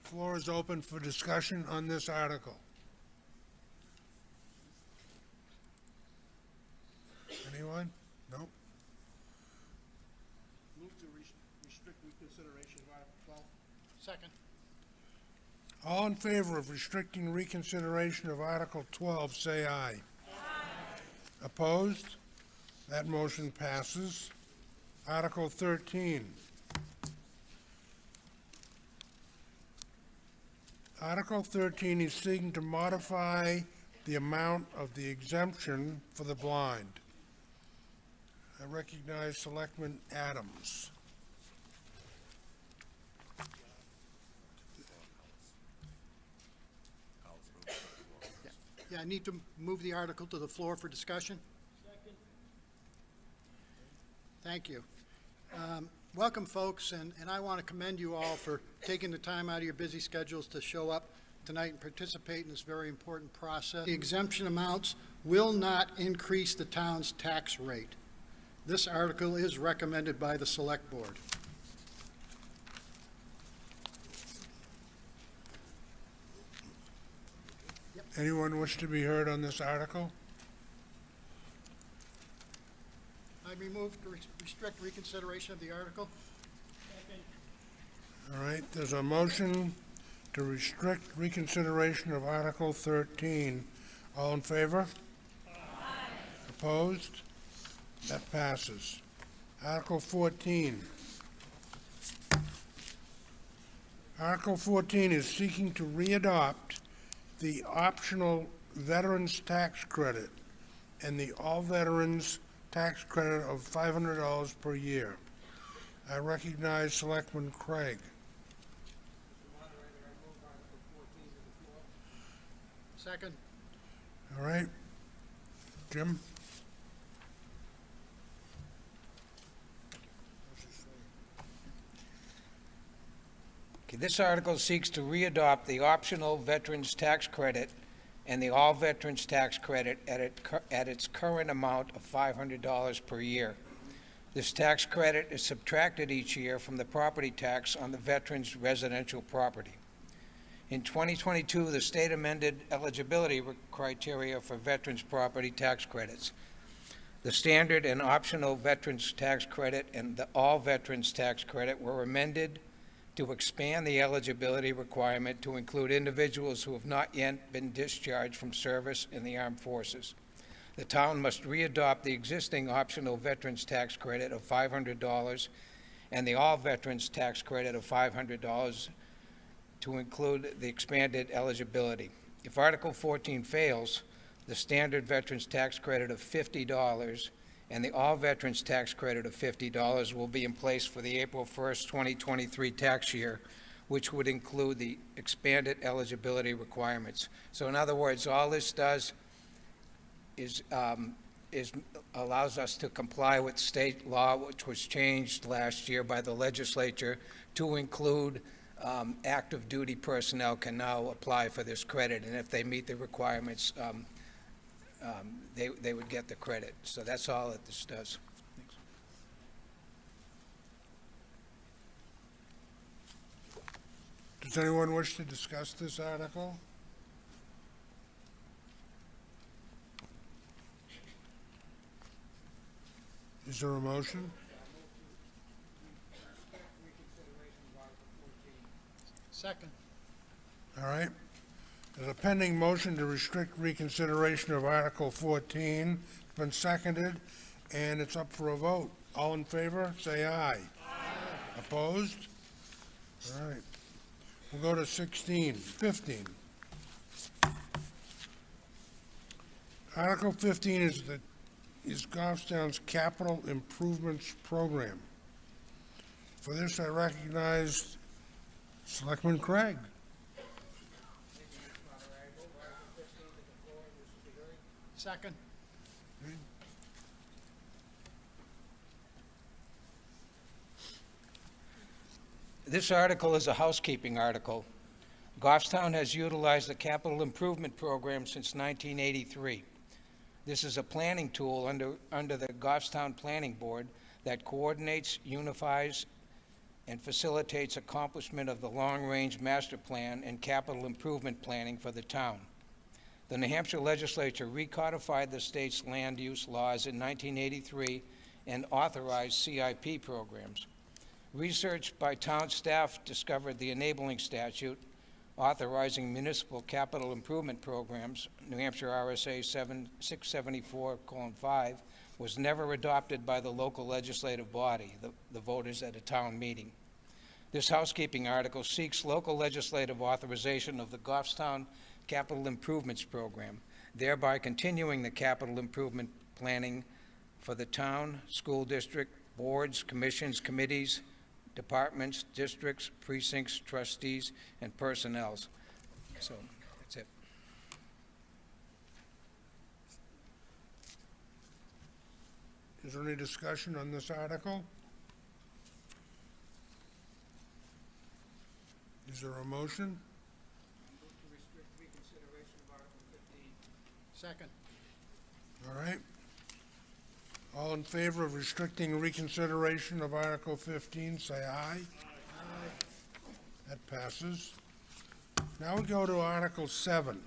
Floor is open for discussion on this article. Anyone? No? Move to restrict reconsideration of Article 12. Second. All in favor of restricting reconsideration of Article 12, say aye. Aye. Opposed? That motion passes. Article 13. Article 13 is seeking to modify the amount of the exemption for the blind. I recognize Selectman Adams. Yeah, I need to move the article to the floor for discussion. Second. Thank you. Welcome, folks, and I want to commend you all for taking the time out of your busy schedules to show up tonight and participate in this very important process. The exemption amounts will not increase the town's tax rate. This article is recommended by the Select Board. Anyone wish to be heard on this article? I remove to restrict reconsideration of the article. All right, there's a motion to restrict reconsideration of Article 13. All in favor? Aye. Opposed? That passes. Article 14. Article 14 is seeking to readopt the optional veterans tax credit and the all veterans tax credit of $500 per year. I recognize Selectman Craig. Second. All right. Jim? Okay, this article seeks to readopt the optional veterans tax credit and the all veterans tax credit at its current amount of $500 per year. This tax credit is subtracted each year from the property tax on the veterans' residential property. In 2022, the state amended eligibility criteria for veterans' property tax credits. The standard and optional veterans tax credit and the all veterans tax credit were amended to expand the eligibility requirement to include individuals who have not yet been discharged from service in the armed forces. The town must readopt the existing optional veterans tax credit of $500 and the all veterans tax credit of $500 to include the expanded eligibility. If Article 14 fails, the standard veterans tax credit of $50 and the all veterans tax credit of $50 will be in place for the April 1st, 2023 tax year, which would include the expanded eligibility requirements. So in other words, all this does is allows us to comply with state law, which was changed last year by the legislature to include active duty personnel can now apply for this credit, and if they meet the requirements, they would get the credit. So that's all that this does. Thanks. Does anyone wish to discuss this article? Is there a motion? Second. All right. There's a pending motion to restrict reconsideration of Article 14. It's been seconded, and it's up for a vote. All in favor, say aye. Aye. Opposed? All right. We'll go to 15. Article 15 is Goffstown's Capital Improvements Program. For this, I recognize Selectman Craig. Second. This article is a housekeeping article. Goffstown has utilized the capital improvement program since 1983. This is a planning tool under the Goffstown Planning Board that coordinates, unifies, and facilitates accomplishment of the long-range master plan and capital improvement planning for the town. The New Hampshire legislature recodified the state's land use laws in 1983 and authorized CIP programs. Research by town staff discovered the enabling statute authorizing municipal capital improvement programs, New Hampshire RSA 674:5, was never adopted by the local legislative body, the voters at a town meeting. This housekeeping article seeks local legislative authorization of the Goffstown Capital Improvements Program, thereby continuing the capital improvement planning for the town, school district, boards, commissions, committees, departments, districts, precincts, trustees, and personnel. So that's it. Is there any discussion on this article? Is there a motion? Second. All right. All in favor of restricting reconsideration of Article 15, say aye. Aye. That passes. Now we go to Article 7.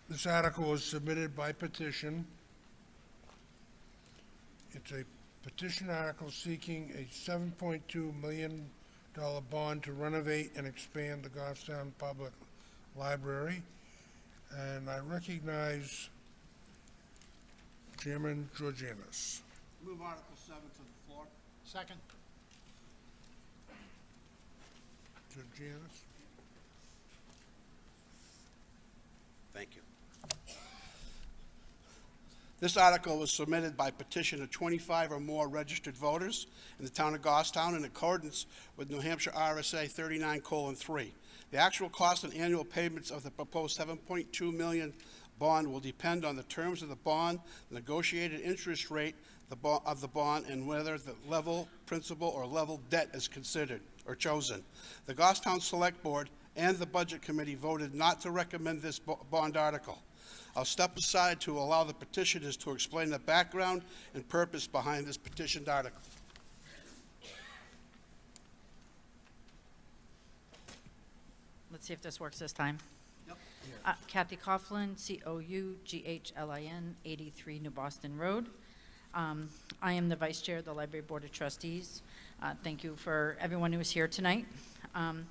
This article was submitted by petition. It's a petition article seeking a $7.2 million bond to renovate and expand the Goffstown Public Library. And I recognize Chairman Georgianis. Move Article 7 to the floor. Second. Georgianis? Thank you. This article was submitted by petition of 25 or more registered voters in the town of Goffstown in accordance with New Hampshire RSA 39:3. The actual cost and annual payments of the proposed $7.2 million bond will depend on the terms of the bond, the negotiated interest rate of the bond, and whether the level principal or level debt is considered or chosen. The Goffstown Select Board and the Budget Committee voted not to recommend this bond article. I'll step aside to allow the petitioners to explain the background and purpose behind this petitioned article. Let's see if this works this time. Kathy Coughlin, Coughlin, 83 New Boston Road. I am the Vice Chair of the Library Board of Trustees. Thank you for everyone who is here tonight. I'm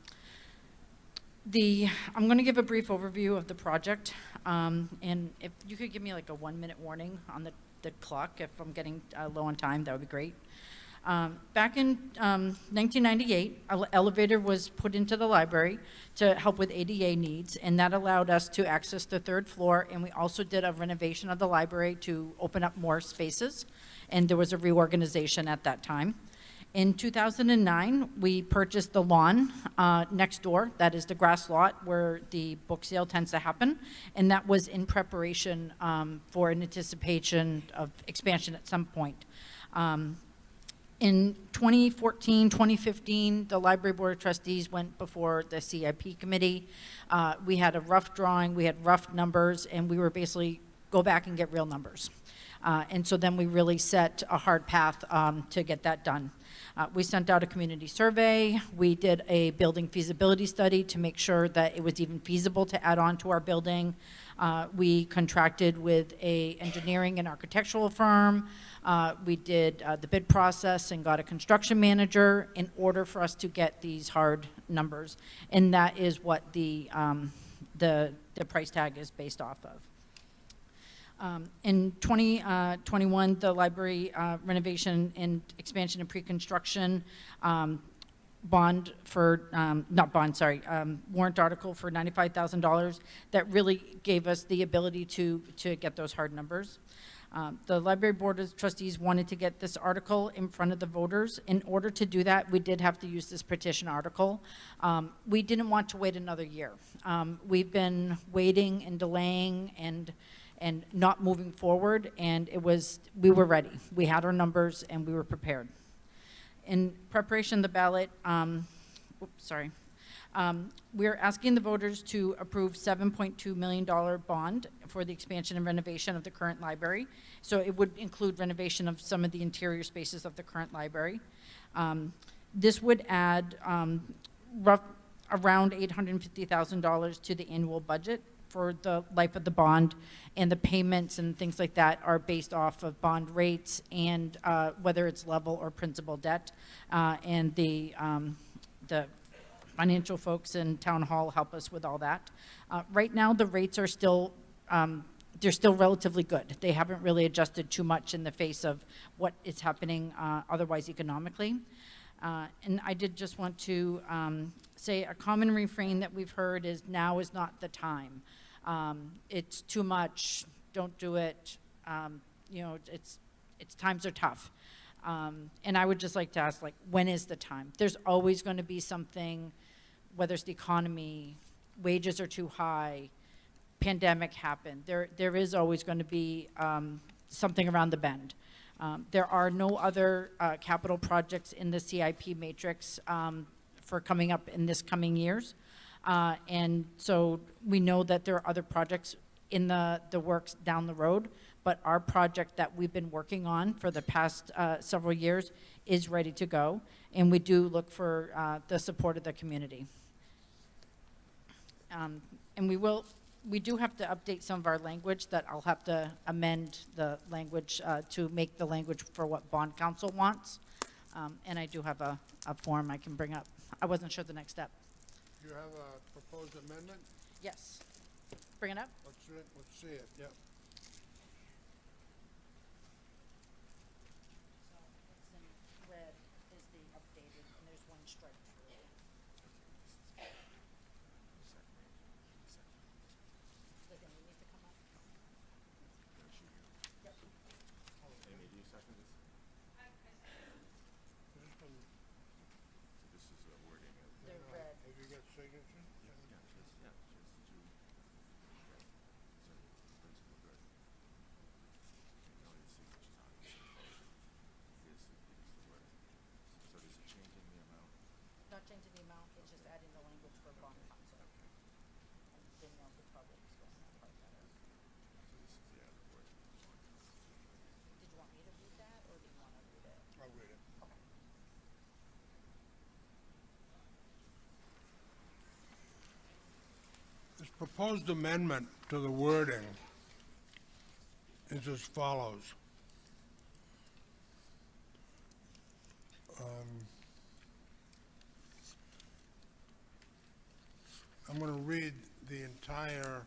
going to give a brief overview of the project, and if you could give me like a 1-minute warning on the clock if I'm getting low on time, that would be great. Back in 1998, an elevator was put into the library to help with ADA needs, and that allowed us to access the 3rd floor, and we also did a renovation of the library to open up more spaces, and there was a reorganization at that time. In 2009, we purchased the lawn next door, that is the grass lot where the book sale tends to happen, and that was in preparation for an anticipation of expansion at some point. In 2014, 2015, the Library Board of Trustees went before the CIP committee. We had a rough drawing, we had rough numbers, and we were basically go back and get real numbers. And so then we really set a hard path to get that done. We sent out a community survey. We did a building feasibility study to make sure that it was even feasible to add on to our building. We contracted with an engineering and architectural firm. We did the bid process and got a construction manager in order for us to get these hard numbers. And that is what the price tag is based off of. In 2021, the library renovation and expansion and pre-construction bond for, warrant article for $95,000 that really gave us the ability to get those hard numbers. The Library Board of Trustees wanted to get this article in front of the voters. In order to do that, we did have to use this petition article. We didn't want to wait another year. We've been waiting and delaying and not moving forward, and we were ready. We had our numbers and we were prepared. In preparation of the ballot, we're asking the voters to approve $7.2 million bond for the expansion and renovation of the current library. So it would include renovation of some of the interior spaces of the current library. This would add around $850,000 to the annual budget for the life of the bond, and the payments and things like that are based off of bond rates and whether it's level or principal debt. And the financial folks in Town Hall help us with all that. Right now, the rates are still, they're still relatively good. They haven't really adjusted too much in the face of what is happening otherwise economically. And I did just want to say a common refrain that we've heard is now is not the time. It's too much, don't do it. It's times are tough. And I would just like to ask, when is the time? There's always going to be something, whether it's the economy, wages are too high, pandemic happened. There is always going to be something around the bend. There are no other capital projects in the CIP matrix for coming up in this coming years. And so we know that there are other projects in the works down the road, but our project that we've been working on for the past several years is ready to go, and we do look for the support of the community. And we do have to update some of our language that I'll have to amend the language to make the language for what bond council wants. And I do have a form I can bring up. I wasn't sure the next step. You have a proposed amendment? Yes. Bring it up. Let's see it, yep. So what's in red is the updated, and there's one strike through it. Does it need to come up? Yep. add in the language for bond council. And Danielle could probably explain that part better. Did you want me to read that, or do you want to read it? I'll read it. Okay. This proposed amendment to the wording is as follows. I'm going to read the entire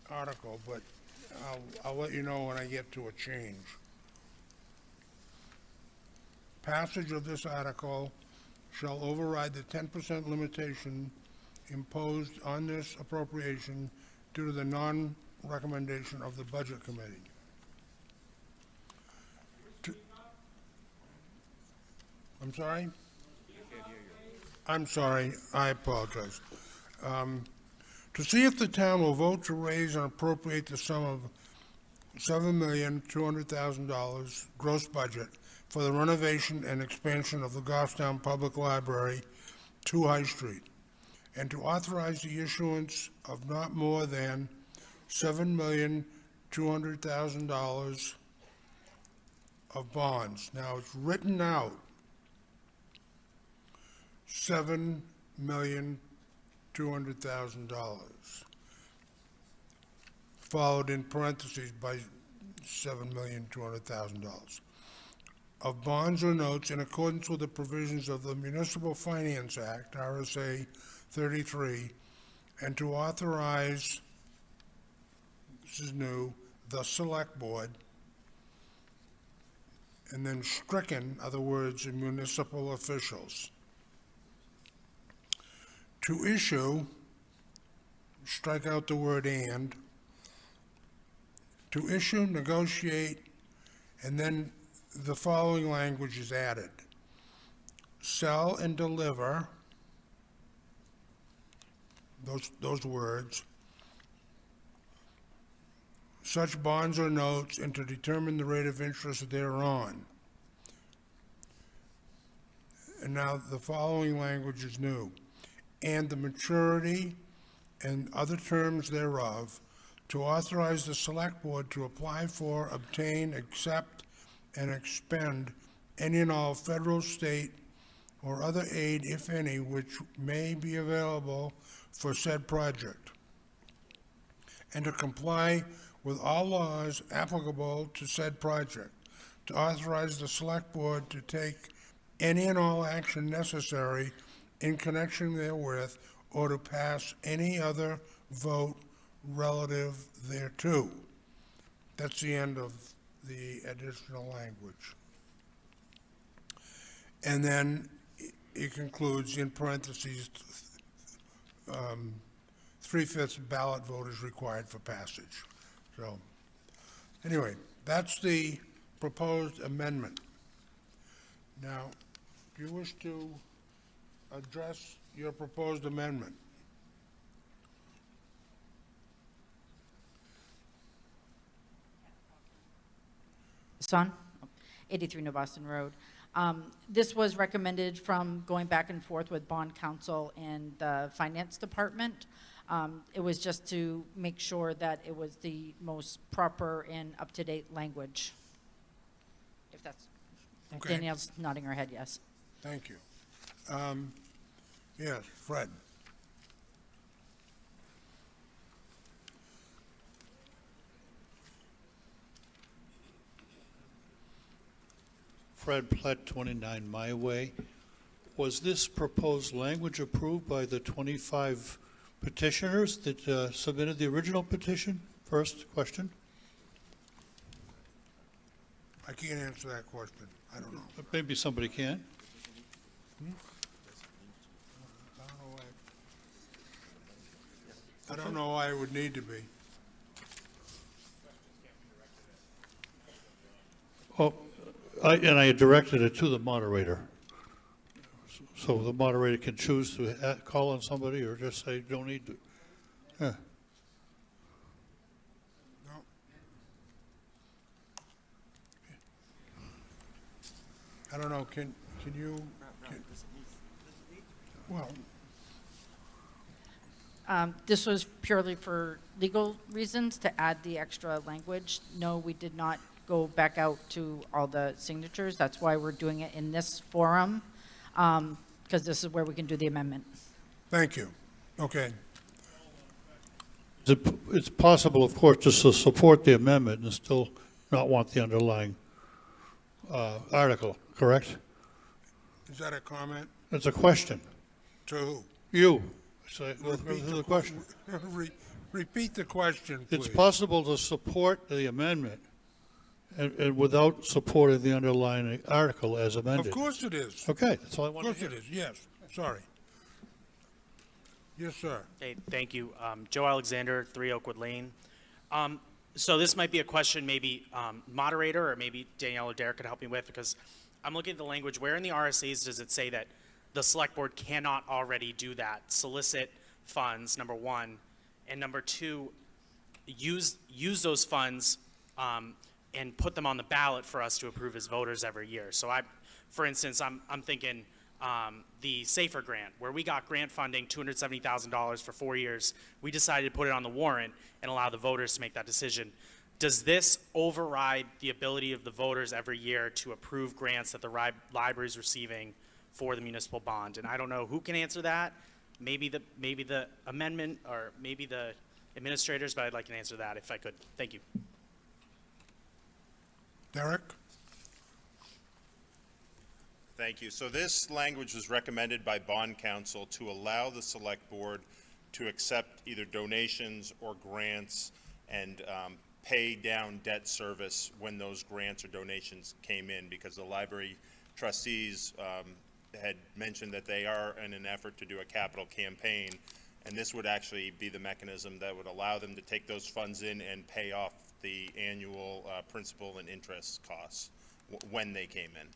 article, but I'll let you know when I get to a change. Passage of this article shall override the 10% limitation imposed on this appropriation due to the non-recommendation of the Budget Committee. I'm sorry? I'm sorry, I apologize. To see if the town will vote to raise and appropriate the sum of $7,200,000 gross budget for the renovation and expansion of the Goffstown Public Library, 2 High Street, and to authorize the issuance of not more than $7,200,000 of bonds. Now, it's written out $7,200,000, followed in parentheses by $7,200,000 of bonds or notes in accordance with the provisions of the Municipal Finance Act, RSA 33, and to authorize, this is new, the Select Board, and then stricken, other words, municipal officials, to issue, strike out the word and, to issue, negotiate, and then the following language is added. Sell and deliver, those words, such bonds or notes and to determine the rate of interest thereon. And now the following language is new. And the maturity and other terms thereof, to authorize the Select Board to apply for, obtain, accept, and expend any and all federal, state, or other aid, if any, which may be available for said project, and to comply with all laws applicable to said project, to authorize the Select Board to take any and all action necessary in connection therewith, or to pass any other vote relative thereto. That's the end of the additional language. And then it concludes, in parentheses, 3/5 ballot vote is required for passage. So, anyway, that's the proposed amendment. Now, do you wish to address your proposed amendment? Son, 83 New Boston Road. This was recommended from going back and forth with bond counsel and the finance department. It was just to make sure that it was the most proper and up-to-date language. If that's, Okay. Danielle's nodding her head, yes. Thank you. Yes, Fred. Fred Platt, 29 My Way. Was this proposed language approved by the 25 petitioners that submitted the original petition? First question. I can't answer that question. I don't know. Maybe somebody can. I don't know why it would need to be. Oh, I directed it to the moderator. So the moderator can choose to call on somebody or just say, don't need to. Yeah. No. I don't know, can you? Well, This was purely for legal reasons, to add the extra language. No, we did not go back out to all the signatures. That's why we're doing it in this forum, because this is where we can do the amendment. thank you. Okay. It's possible, of course, just to support the amendment and still not want the underlying article, correct? Is that a comment? It's a question. To who? You. So, Repeat the question. Repeat the question, please. It's possible to support the amendment and without supporting the underlying article as amended. Of course it is. Okay, that's all I Of wanted to course hear. it is, yes. Sorry. Yes, sir. Hey, thank you. Joe Alexander, 3 Oakwood Lane. So this might be a question maybe moderator or maybe Danielle or Derek could help me with, because I'm looking at the language. Where in the RSAs does it say that the select board cannot already do that? Solicit funds, number one, and number two, use those funds and put them on the ballot for us to approve as voters every year. So for instance, I'm thinking the SAFER grant, where we got grant funding, $270,000 for 4 years. We decided to put it on the warrant and allow the voters to make that decision. Does this override the ability of the voters every year to approve grants that the library is receiving for the municipal bond? And I don't know who can answer that. Maybe the amendment or maybe the administrators, but I'd like an answer to that if I could. Thank you. Derek? Thank you. So this language was recommended by bond counsel to allow the select board to accept either donations or grants and pay down debt service when those grants or donations came in, because the library trustees had mentioned that they are in an effort to do a capital campaign, and this would actually be the mechanism that would allow them to take those funds in and pay off the annual principal and interest costs when they came in.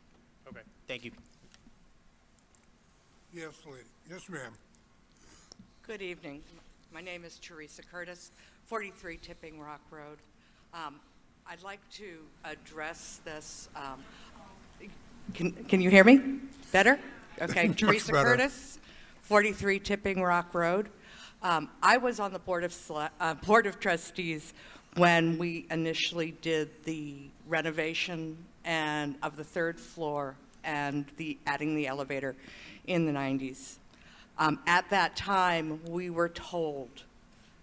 Okay, thank you. Yes, lady. Yes, ma'am. Good evening. My name is Teresa Curtis, 43 Tipping Rock Road. I'd like to address this. Can you hear me? Better? Okay, Much Teresa better. Curtis, 43 Tipping Rock Road. I was on the Board of Trustees when we initially did the renovation and of the 3rd floor and adding the elevator in the 90s. At that time, we were told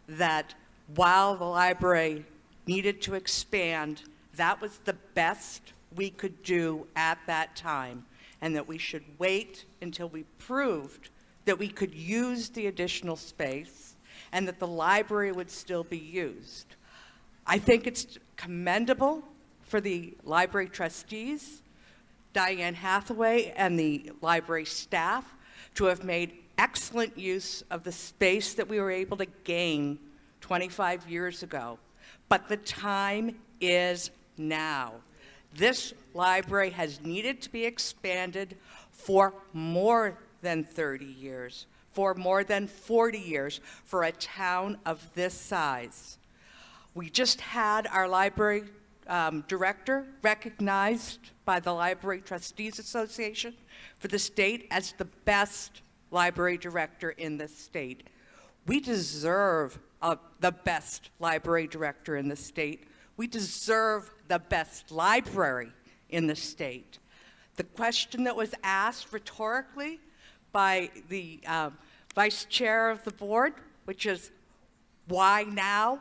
that while the library needed to expand, that was the best we could do at that time, and that we should wait until we proved that we could use the additional space and that the library would still be used. I think it's commendable for the library trustees, Diane Hathaway, and the library staff to have made excellent use of the space that we were able to gain 25 years ago. But the time is now. This library has needed to be expanded for more than 30 years, for more than 40 years, for a town of this size. We just had our library director recognized by the Library Trustees Association for the state as the best library director in the state. We deserve the best library director in the state. We deserve the best library in the state. The question that was asked rhetorically by the vice chair of the board, which is, why now?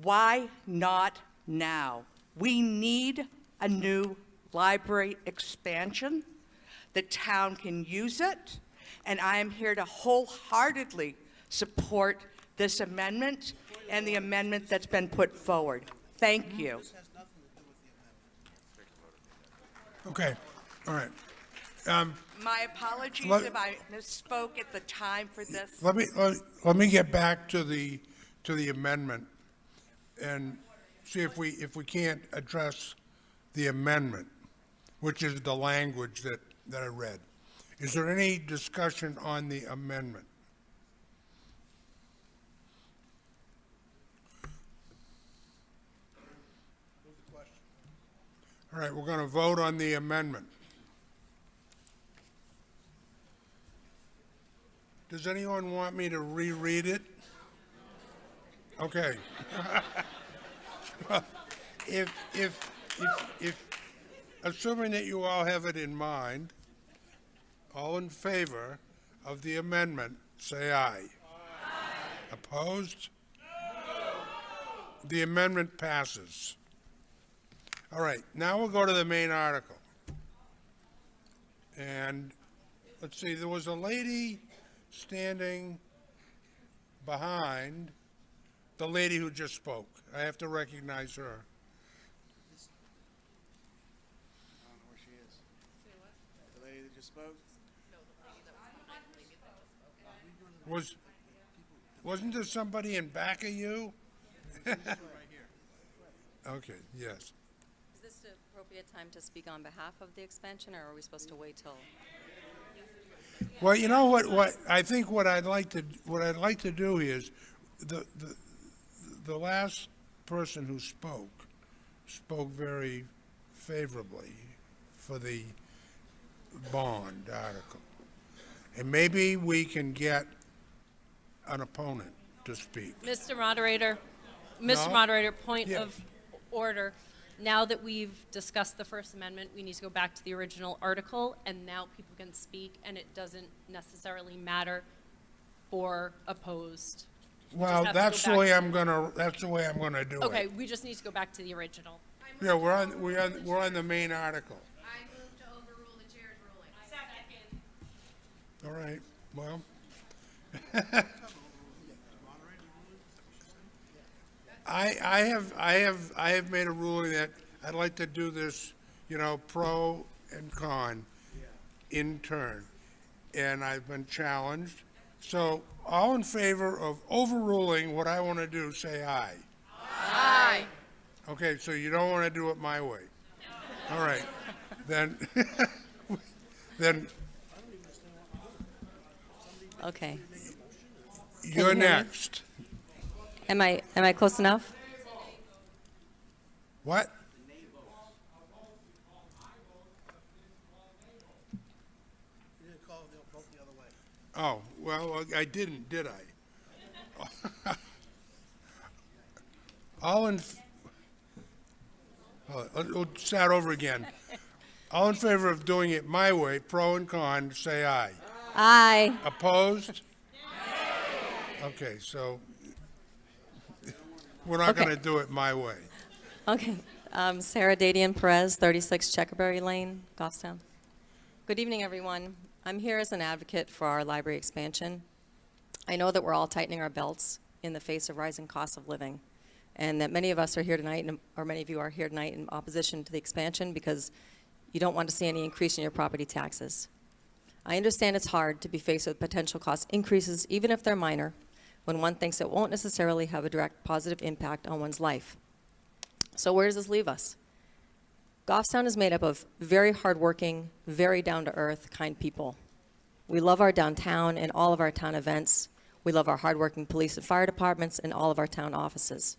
Why not now? We need a new library expansion. The town can use it, and I am here to wholeheartedly support this amendment and the amendment that's been put forward. Thank you. Okay, all right. My apologies Let- if I misspoke at the time for this. Let me get back to the amendment and see if we can't address the amendment, which is the language that I read. Is there any discussion on the amendment? All right, we're going to vote on the amendment. Does anyone want me to reread it? Okay. If, assuming that you all have it in mind, all in favor of the amendment, say aye. Aye. Opposed? No. The amendment passes. All right, now we'll go to the main article. And let's see, there was a lady standing behind the lady who just spoke. I have to recognize her. I don't know where she is. The lady that just spoke? Wasn't there somebody in back of you? Okay, yes. Is this the appropriate time to speak on behalf of the expansion, or are we supposed to wait till? Well, you know what I think what I'd like to do is the last person who spoke very favorably for the bond article. And maybe we can get an opponent to speak. Mr. Moderator, point Yeah. of order. Now that we've discussed the First Amendment, we need to go back to the original article, and now people can speak, and it doesn't necessarily matter for opposed. We just Well, have to that's go the way back I'm gonna do it. Okay, we just need to go back to the original. Yeah, we're on the main article. I move to overrule the chair's ruling. Second. All right, well. I have made a ruling that I'd like to do this, pro and con in turn. And I've been challenged. So all in favor of overruling what I want to do, say aye. Aye. Okay, so you don't want to do it my way. All right, then, Okay. You're you hear me? next. Am I close enough? What? Oh, well, I didn't, did I? We'll start over again. All in favor of doing it my way, pro and con, say aye. Aye. Opposed? Okay, so we're not going to do it my way. Okay. Sarah Dadian Perez, 36 Checkerberry Lane, Goffstown. Good evening, everyone. I'm here as an advocate for our library expansion. I know that we're all tightening our belts in the face of rising costs of living, and that many of us are here tonight, or many of you are here tonight in opposition to the expansion because you don't want to see any increase in your property taxes. I understand it's hard to be faced with potential cost increases, even if they're minor, when one thinks it won't necessarily have a direct positive impact on one's life. So where does this leave us? Goffstown is made up of very hardworking, very down-to-earth, kind people. We love our downtown and all of our town events. We love our hardworking police and fire departments and all of our town offices.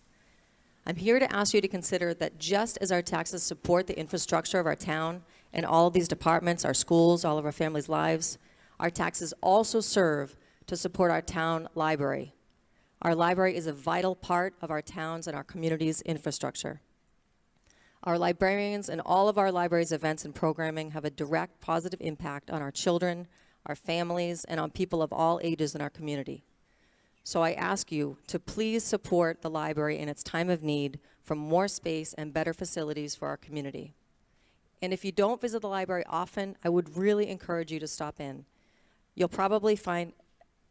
I'm here to ask you to consider that just as our taxes support the infrastructure of our town and all of these departments, our schools, all of our families' lives, our taxes also serve to support our town library. Our library is a vital part of our town's and our community's infrastructure. Our librarians and all of our library's events and programming have a direct positive impact on our children, our families, and on people of all ages in our community. So I ask you to please support the library in its time of need for more space and better facilities for our community. And if you don't visit the library often, I would really encourage you to stop in. You'll probably find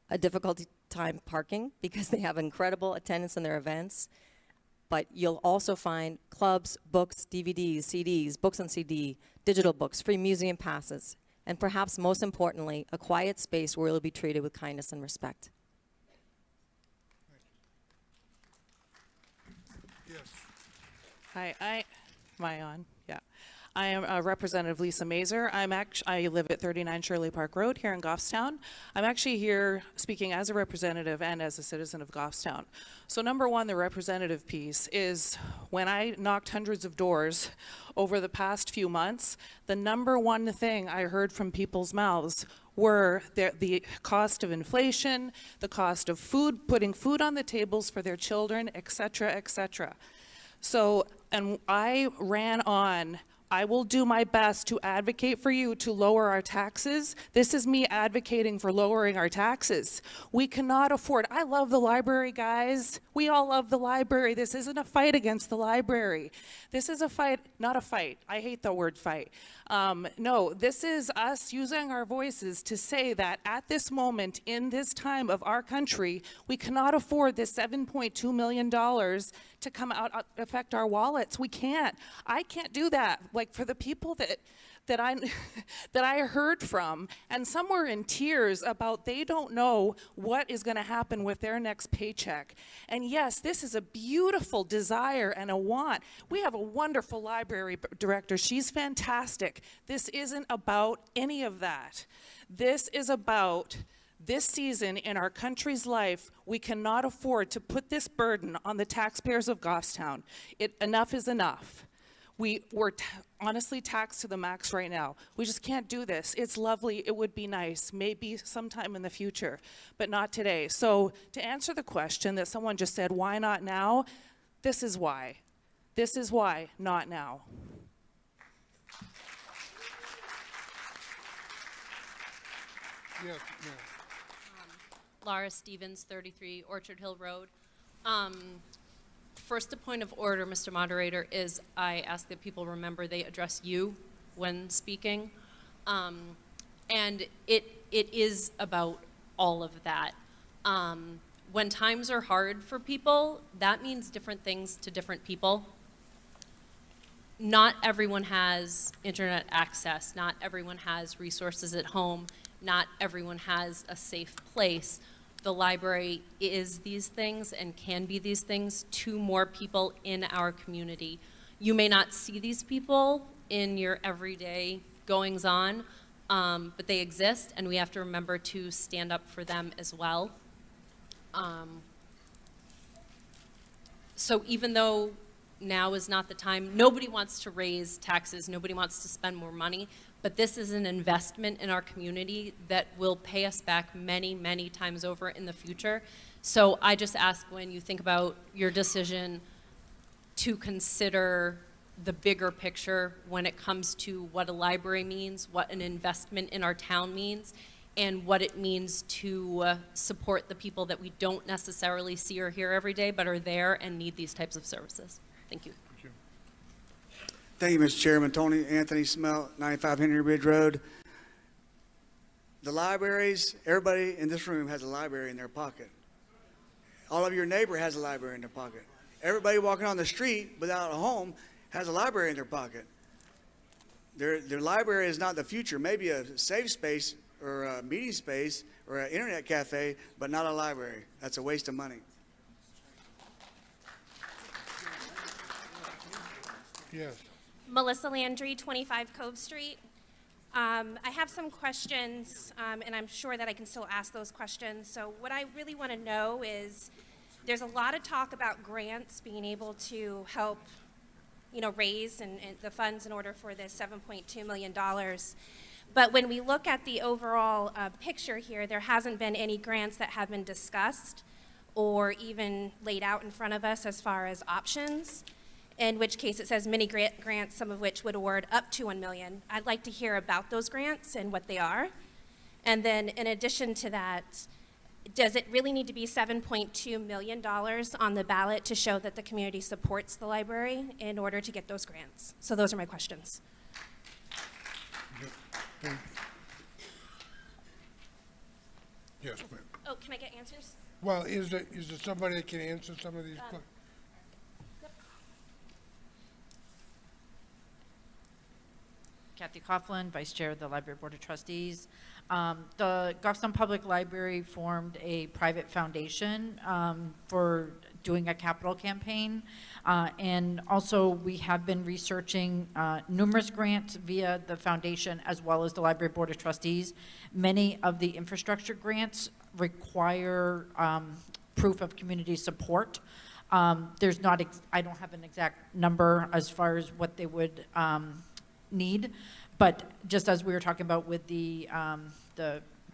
a difficult time parking because they have incredible attendance in their events, but you'll also find clubs, books, DVDs, CDs, books on CD, digital books, free museum passes, and perhaps most importantly, a quiet space where you'll be treated with kindness and respect. Yes. Hi, am I on? Yeah. I am Representative Lisa Mazer. I live at 39 Shirley Park Road here in Goffstown. I'm actually here speaking as a representative and as a citizen of Goffstown. So number one, the representative piece is when I knocked hundreds of doors over the past few months, the number one thing I heard from people's mouths were the cost of inflation, the cost of food, putting food on the tables for their children, et cetera, et cetera. So, and I ran on, I will do my best to advocate for you to lower our taxes. This is me advocating for lowering our taxes. We cannot afford, I love the library, guys. We all love the library. This isn't a fight against the library. This is a fight, not a fight. I hate the word fight. No, this is us using our voices to say that at this moment, in this time of our country, we cannot afford this $7.2 million to come out, affect our wallets. We can't. I can't do that. Like for the people that I heard from, and some were in tears about they don't know what is going to happen with their next paycheck. And yes, this is a beautiful desire and a want. We have a wonderful library director. She's fantastic. This isn't about any of that. This is about this season in our country's life. We cannot afford to put this burden on the taxpayers of Goffstown. Enough is enough. We're honestly taxed to the max right now. We just can't do this. It's lovely, it would be nice, maybe sometime in the future, but not today. So to answer the question that someone just said, why not now? This is why. This is why, not now. Yes, ma'am. Laura Stevens, 33 Orchard Hill Road. First, a point of order, Mr. Moderator, is I ask that people remember they address you when speaking. And it is about all of that. When times are hard for people, that means different things to different people. Not everyone has internet access. Not everyone has resources at home. Not everyone has a safe place. The library is these things and can be these things to more people in our community. You may not see these people in your everyday goings-on, but they exist, and we have to remember to stand up for them as well. So even though now is not the time, nobody wants to raise taxes, nobody wants to spend more money, but this is an investment in our community that will pay us back many, many times over in the future. So I just ask, when you think about your decision, to consider the bigger picture when it comes to what a library means, what an investment in our town means, and what it means to support the people that we don't necessarily see or hear every day, but are there and need these types of services. Thank you. Thank you, Mr. Chairman. Tony Anthony Smelt, 95 Henry Ridge Road. The libraries, everybody in this room has a library in their pocket. All of your neighbor has a library in their pocket. Everybody walking on the street without a home has a library in their pocket. Their library is not the future. Maybe a safe space or a meeting space or an internet cafe, but not a library. That's a waste of money. Yes. Melissa Landry, 25 Cove Street. I have some questions, and I'm sure that I can still ask those questions. So what I really want to know is, there's a lot of talk about grants being able to help, raise and the funds in order for this $7.2 million. But when we look at the overall picture here, there hasn't been any grants that have been discussed or even laid out in front of us as far as options, in which case it says mini grants, some of which would award up to $1 million. I'd like to hear about those grants and what they are. And then in addition to that, does it really need to be $7.2 million on the ballot to show that the community supports the library in order to get those grants? So those are my questions. Yes, ma'am. Oh, can I get answers? Well, is there somebody that can answer some of these questions? Kathy Coughlin, Vice Chair of the Library Board of Trustees. The Goffstown Public Library formed a private foundation doing a capital campaign. And also, we have been researching numerous grants via the foundation as well as the Library Board of Trustees. Many of the infrastructure grants require proof of community support. There's not, I don't have an exact number as far as what they would need, but just as we were talking about with the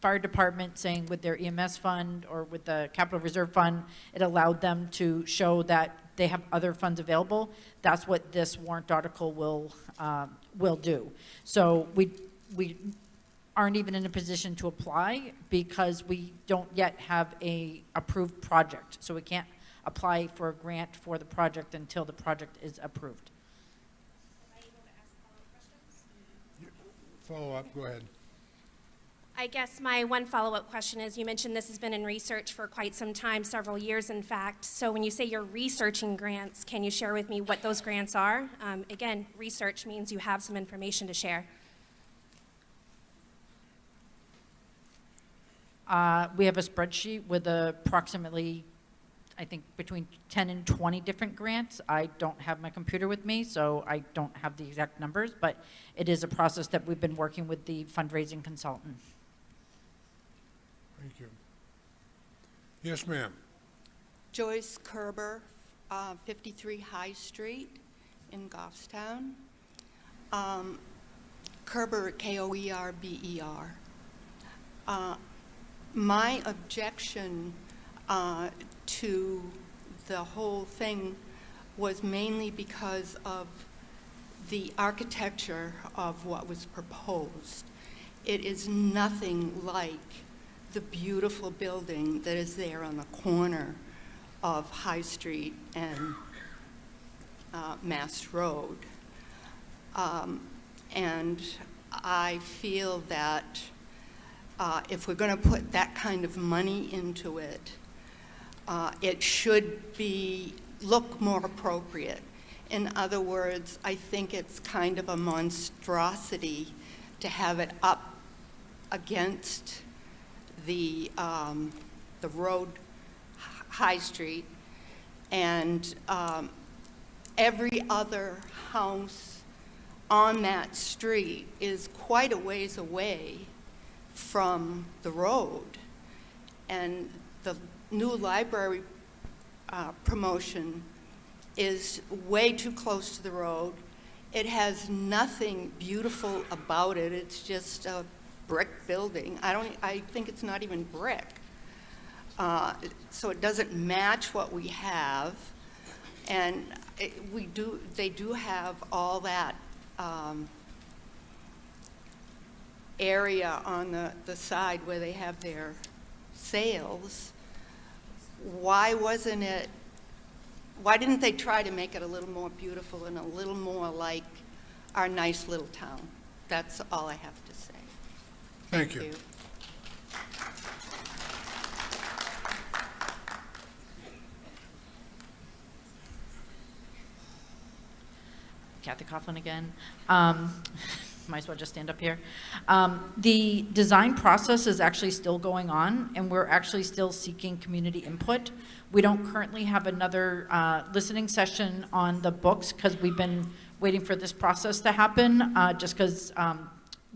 fire department saying with their EMS fund or with the capital reserve fund, it allowed them to show that they have other funds available. That's what this warrant article will do. So we aren't even in a position to apply because we don't yet have a approved project. So we can't apply for a grant for the project until the project is approved. Follow up, go ahead. I guess my one follow-up question is, you mentioned this has been in research for quite some time, several years in fact. So when you say you're researching grants, can you share with me what those grants are? Again, research means you have some information to share. We have a spreadsheet with approximately, I think, between 10 and 20 different grants. I don't have my computer with me, so I don't have the exact numbers, but it is a process that we've been working with the fundraising consultant. Thank you. Yes, ma'am. Joyce Kerber, 53 High Street in Goffstown. Kerber, K-O-E-R-B-E-R. My objection to the whole thing was mainly because of the architecture of what was proposed. It is nothing like the beautiful building that is there on the corner of High Street and Mass Road. And I feel that if we're going to put that kind of money into it, it should look more appropriate. In other words, I think it's kind of a monstrosity to have it up against the road, High Street, and every other house on that street is quite a ways away from the road. And the new library promotion is way too close to the road. It has nothing beautiful about it. It's just a brick building. I think it's not even brick. So it doesn't match what we have. And they do have all that area on the side where they have their sales. Why didn't they try to make it a little more beautiful and a little more like our nice little town? That's all I have to say. Thank you. Kathy Coughlin again. Might as well just stand up here. The design process is actually still going on, and we're actually still seeking community input. We don't currently have another listening session on the books because we've been waiting for this process to happen, just because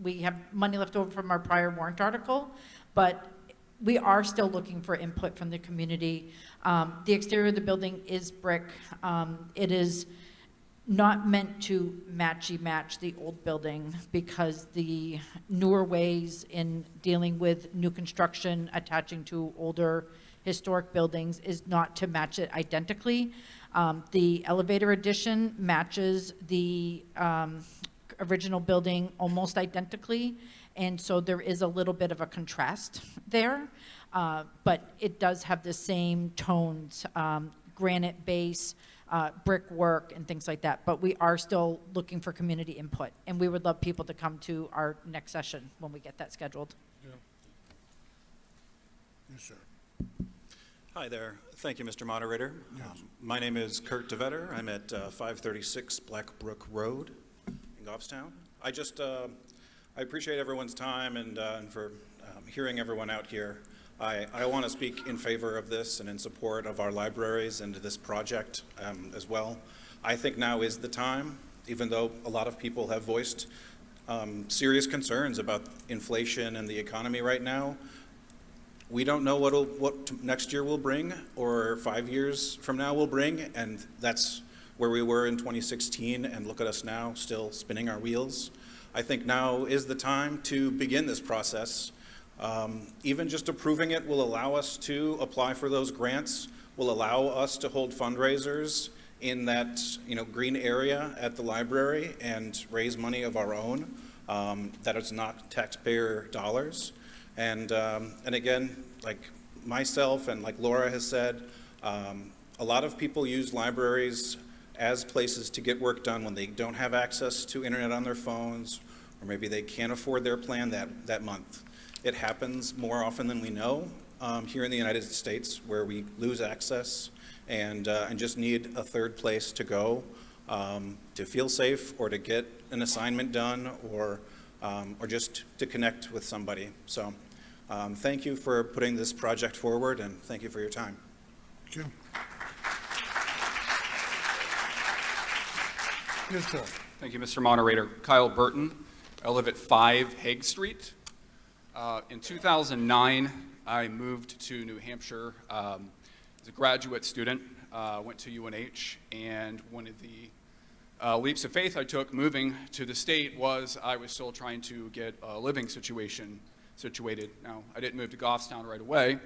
we have money left over from our prior warrant article, but we are still looking for input from the community. The exterior of the building is brick. It is not meant to match the old building because the newer ways in dealing with new construction attaching to older historic buildings is not to match it identically. The elevator addition matches the original building almost identically, and so there is a little bit of a contrast there, but it does have the same tones, granite base, brickwork and things like that. But we are still looking for community input, and we would love people to come to our next session when we get that scheduled. Yeah. Yes, sir. Hi there. Thank you, Mr. Moderator. My name is Kurt DeVetter. I'm at 536 Blackbrook Road in Goffstown. I appreciate everyone's time and for hearing everyone out here. I want to speak in favor of this and in support of our libraries and this project as well. I think now is the time, even though a lot of people have voiced serious concerns about inflation and the economy right now. We don't know what next year will bring or 5 years from now will bring, and that's where we were in 2016, and look at us now, still spinning our wheels. I think now is the time to begin this process. Even just approving it will allow us to apply for those grants, will allow us to hold fundraisers in that green area at the library and raise money of our own that is not taxpayer dollars. And again, like myself and like Laura has said, a lot of people use libraries as places to get work done when they don't have access to internet on their phones, or maybe they can't afford their plan that month. It happens more often than we know here in the United States, where we lose access and just need a third place to go to feel safe, or to get an assignment done, or just to connect with somebody. So thank you for putting this project forward, and thank you for your time. Thank you. Yes, sir. Thank you, Mr. Moderator. Kyle Burton. I live at 5 Hague Street. In 2009, I moved to New Hampshire as a graduate student, went to UNH, and one of the leaps of faith I took moving to the state was I was still trying to get a living situated. Now, I didn't move to Goffstown right away,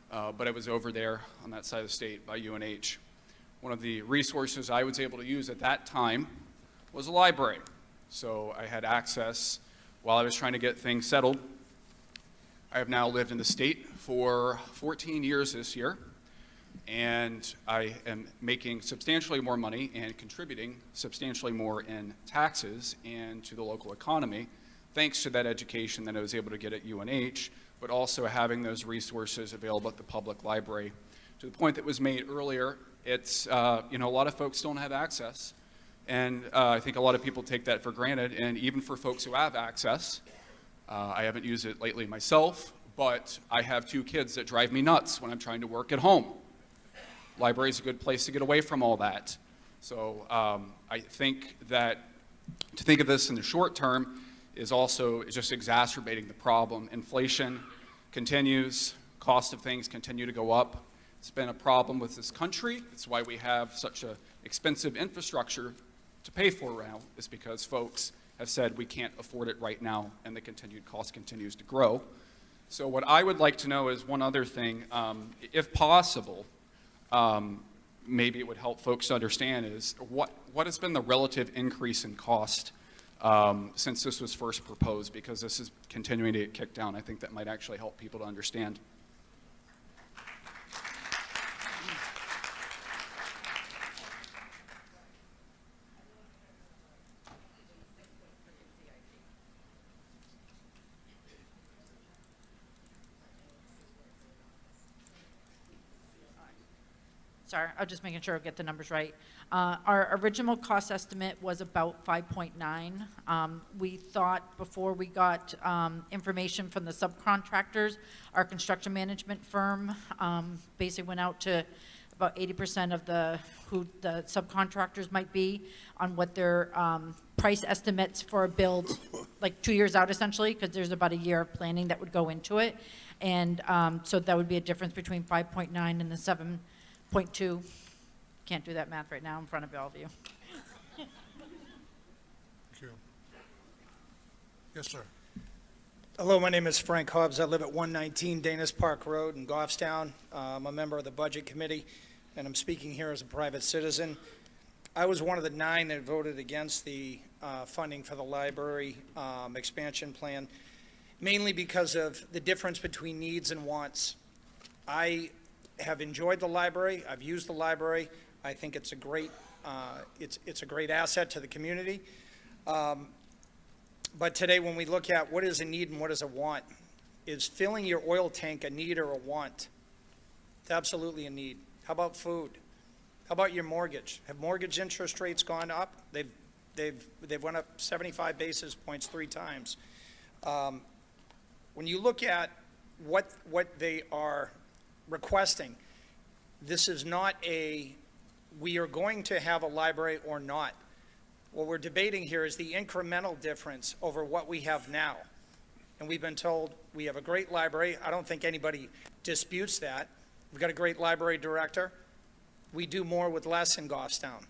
but I was over there on that side of the state by UNH. One of the resources I was able to use at that time was a library. So I had access while I was trying to get things settled. I have now lived in the state for 14 years this year, and I am making substantially more money and contributing substantially more in taxes and to the local economy, thanks to that education that I was able to get at UNH, but also having those resources available at the public library. To the point that was made earlier, it's, a lot of folks don't have access, and I think a lot of people take that for granted, and even for folks who have access, I haven't used it lately myself, but I have 2 kids that drive me nuts when I'm trying to work at home. Library is a good place to get away from all that. So I think that to think of this in the short term is also just exacerbating the problem. Inflation continues, cost of things continue to go up. It's been a problem with this country. It's why we have such an expensive infrastructure to pay for now, is because folks have said we can't afford it right now, and the continued cost continues to grow. So what I would like to know is one other thing, if possible, maybe it would help folks understand, is what has been the relative increase in cost since this was first proposed, because this is continuing to get kicked down. I think that might actually help people to understand. Sorry, I'm just making sure I get the numbers right. Our original cost estimate was about 5.9. We thought before we got information from the subcontractors, our construction management firm basically went out to about 80% of who the subcontractors might be on what their price estimates for a build, like 2 years out essentially, because there's about a year of planning that would go into it. And so that would be a difference between 5.9 and the 7.2. Can't do that math right now in front of all of you. Thank you. Yes, sir. Hello, my name is Frank Hobbs. I live at 119 Danish Park Road in Goffstown. I'm a member of the Budget Committee, and I'm speaking here as a private citizen. I was one of the 9 that voted against the funding for the library expansion plan, mainly because of the difference between needs and wants. I have enjoyed the library. I've used the library. I think it's a great, it's a great asset to the community. But today, when we look at what is a need and what is a want, is filling your oil tank a need or a want? It's absolutely a need. How about food? How about your mortgage? Have mortgage interest rates gone up? They've went up 75 basis points 3 times. When you look at what they are requesting. This is not we are going to have a library or not. What we're debating here is the incremental difference over what we have now. And we've been told we have a great library. I don't think anybody disputes that. We've got a great library director. We do more with less in Goffstown,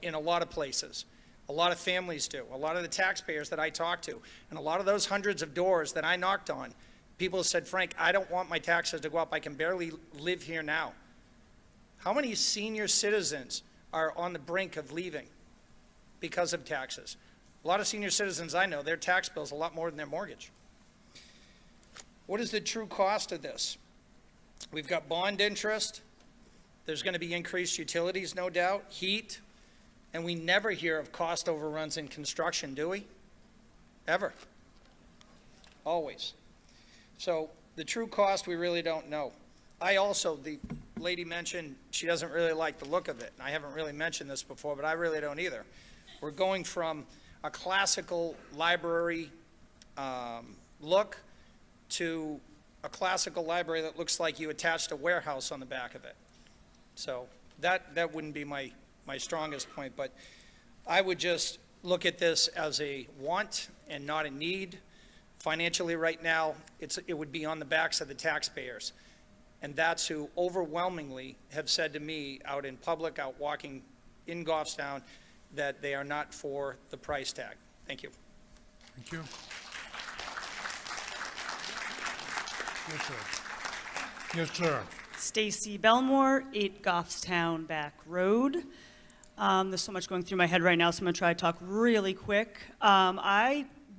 in a lot of places. A lot of families do. A lot of the taxpayers that I talk to, and a lot of those hundreds of doors that I knocked on, people said, Frank, I don't want my taxes to go up. I can barely live here now. How many senior citizens are on the brink of leaving because of taxes? A lot of senior citizens I know, their tax bill is a lot more than their mortgage. What is the true cost of this? We've got bond interest. There's going to be increased utilities, no doubt, heat, and we never hear of cost overruns in construction, do we? Ever. Always. So the true cost, we really don't know. The lady mentioned she doesn't really like the look of it, and I haven't really mentioned this before, but I really don't either. We're going from a classical library look to a classical library that looks like you attached a warehouse on the back of it. So that wouldn't be my strongest point, but I would just look at this as a want and not a need. Financially right now, it would be on the backs of the taxpayers. And that's who overwhelmingly have said to me out in public, out walking in Goffstown, that they are not for the price tag. Thank you. Thank you. Yes, sir. Yes, sir. Stacy Belmore, 8 Goffstown Back Road. There's so much going through my head right now, so I'm going to try to talk really quick.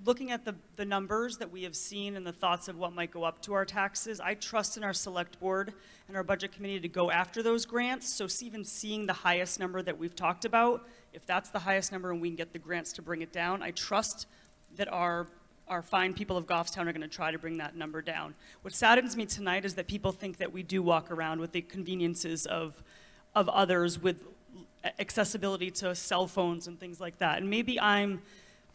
Looking at the numbers that we have seen and the thoughts of what might go up to our taxes, I trust in our select board and our budget committee to go after those grants. So even seeing the highest number that we've talked about, if that's the highest number and we can get the grants to bring it down, I trust that our fine people of Goffstown are going to try to bring that number down. What saddens me tonight is that people think that we do walk around with the conveniences of others with accessibility to cell phones and things like that. And maybe I'm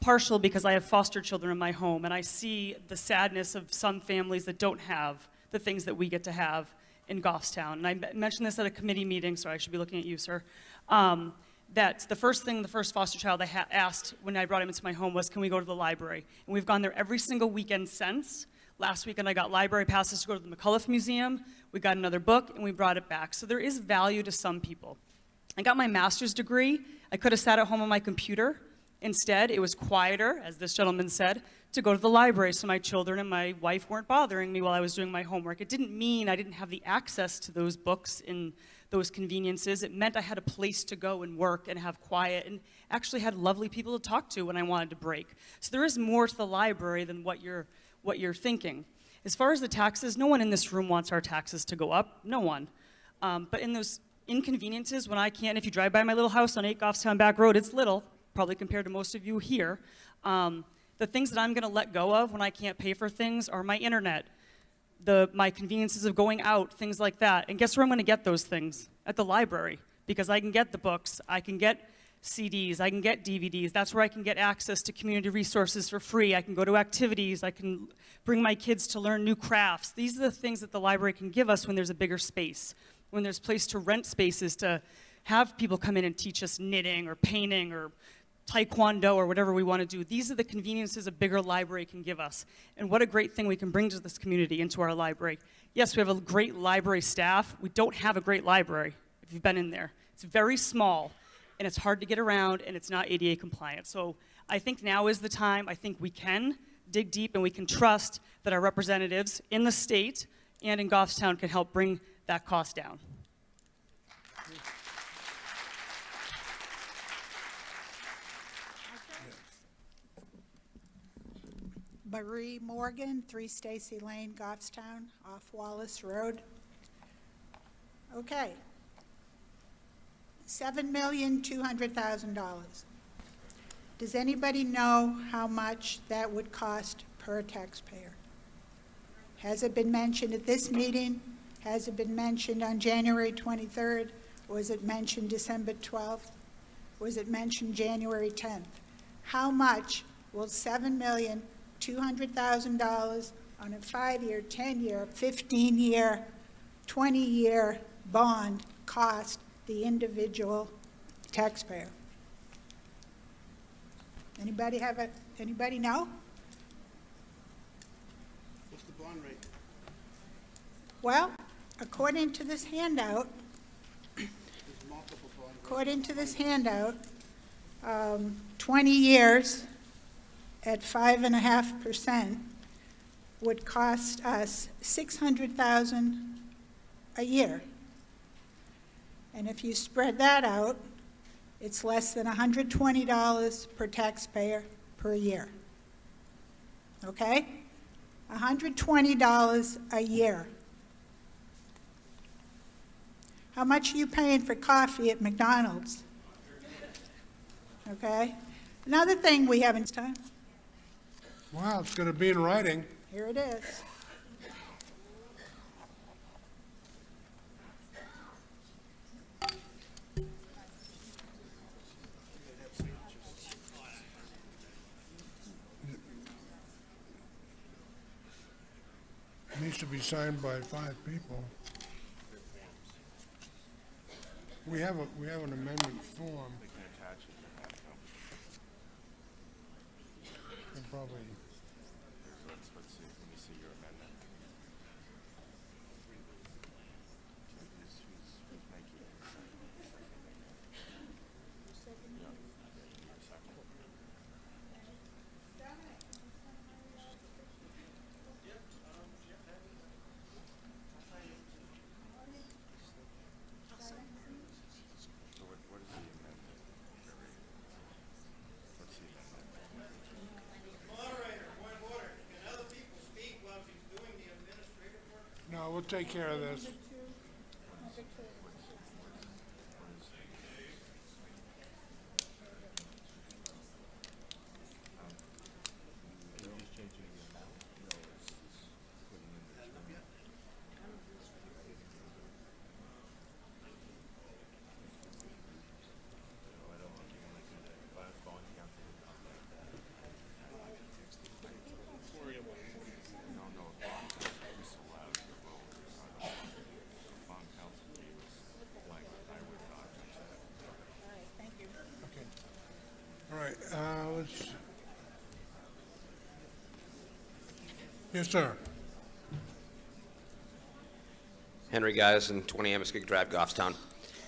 partial because I have foster children in my home and I see the sadness of some families that don't have the things that we get to have in Goffstown. And I mentioned this at a committee meeting, so I should be looking at you, sir. That the first foster child I asked when I brought him into my home was, can we go to the library? And we've gone there every single weekend since. Last weekend I got library passes to go to the McCullough Museum. We got another book and we brought it back. So there is value to some people. I got my master's degree. I could have sat at home on my computer. Instead, it was quieter, as this gentleman said, to go to the library so my children and my wife weren't bothering me while I was doing my homework. It didn't mean I didn't have the access to those books and those conveniences. It meant I had a place to go and work and have quiet and actually had lovely people to talk to when I wanted to break. So there is more to the library than what you're thinking. As far as the taxes, no one in this room wants our taxes to go up. No one. But in those inconveniences, when I can't, if you drive by my little house on 8 Goffstown Back Road, it's little, probably compared to most of you here. The things that I'm going to let go of when I can't pay for things are my internet, my conveniences of going out, things like that. And guess where I'm going to get those things? At the library, because I can get the books, I can get CDs, I can get DVDs. That's where I can get access to community resources for free. I can go to activities. I can bring my kids to learn new crafts. These are the things that the library can give us when there's a bigger space, when there's place to rent spaces to have people come in and teach us knitting or painting or taekwondo or whatever we want to do. These are the conveniences a bigger library can give us. And what a great thing we can bring to this community, into our library. Yes, we have a great library staff. We don't have a great library, if you've been in there. It's very small, and it's hard to get around, and it's not ADA compliant. So I think now is the time. I think we can dig deep, and we can trust that our representatives in the state and in Goffstown can help bring that cost down. Marie Morgan, 3 Stacy Lane, Goffstown, off Wallace Road. Okay. $7,200,000. Does anybody know how much that would cost per taxpayer? Has it been mentioned at this meeting? Has it been mentioned on January 23rd? Was it mentioned December 12th? Was it mentioned January 10th? How much will $7,200,000 on a 5-year, 10-year, 15-year, 20-year bond cost the individual taxpayer? Anybody know? What's the bond rate? Well, according to this handout, There's multiple bond rates. according to this handout, 20 years at 5.5% would cost us $600,000 a year. And if you spread that out, it's less than $120 per taxpayer per year. Okay? $120 a year. How much are you paying for coffee at McDonald's? Okay? Another thing we have in time. Wow, it's going to be in writing. Here it is. It needs to be signed by 5 people. We have an amendment form. And probably. Let's see, let me see your amendment. No, we'll take care of this. All right, let's. Yes, sir. Henry Geisen, 20 Amoskeag Drive, Goffstown.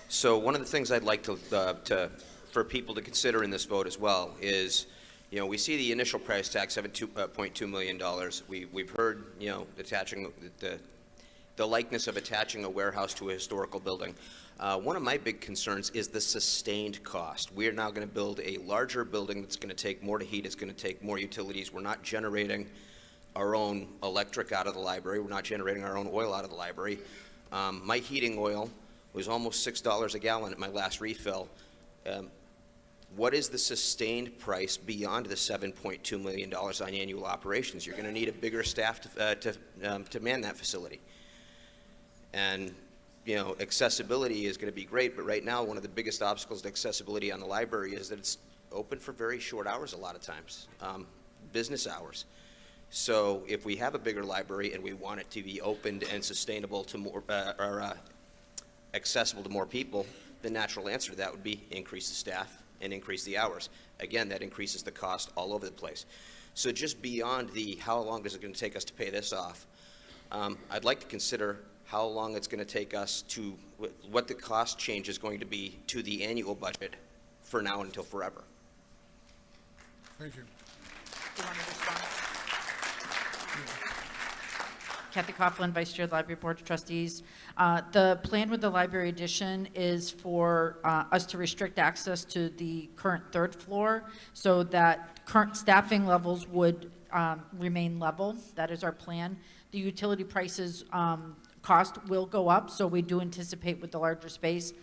So one of the things I'd like for people to consider in this vote as well is, you know, we see the initial price tag, $7.2 million. We've heard, you know, attaching the likeness of attaching a warehouse to a historical building. One of my big concerns is the sustained cost. We are now going to build a larger building that's going to take more to heat. It's going to take more utilities. We're not generating our own electric out of the library. We're not generating our own oil out of the library. My heating oil was almost $6 a gallon at my last refill. What is the sustained price beyond the $7.2 million on annual operations? You're going to need a bigger staff to man that facility. And, you know, accessibility is going to be great, but right now one of the biggest obstacles to accessibility on the library is that it's open for very short hours a lot of times, business hours. So if we have a bigger library and we want it to be opened and sustainable to more, accessible to more people, the natural answer to that would be increase the staff and increase the hours. Again, that increases the cost all over the place. So just beyond the how long is it going to take us to pay this off, I'd like to consider how long it's going to take us to, what the cost change is going to be to the annual budget for now until forever. Thank you. Kathy Coughlin, Vice Chair of the Library Board of Trustees. The plan with the library addition is for us to restrict access to the current 3rd floor so that current staffing levels would remain level. That is our plan. The utility prices cost will go up, so we do anticipate with the larger space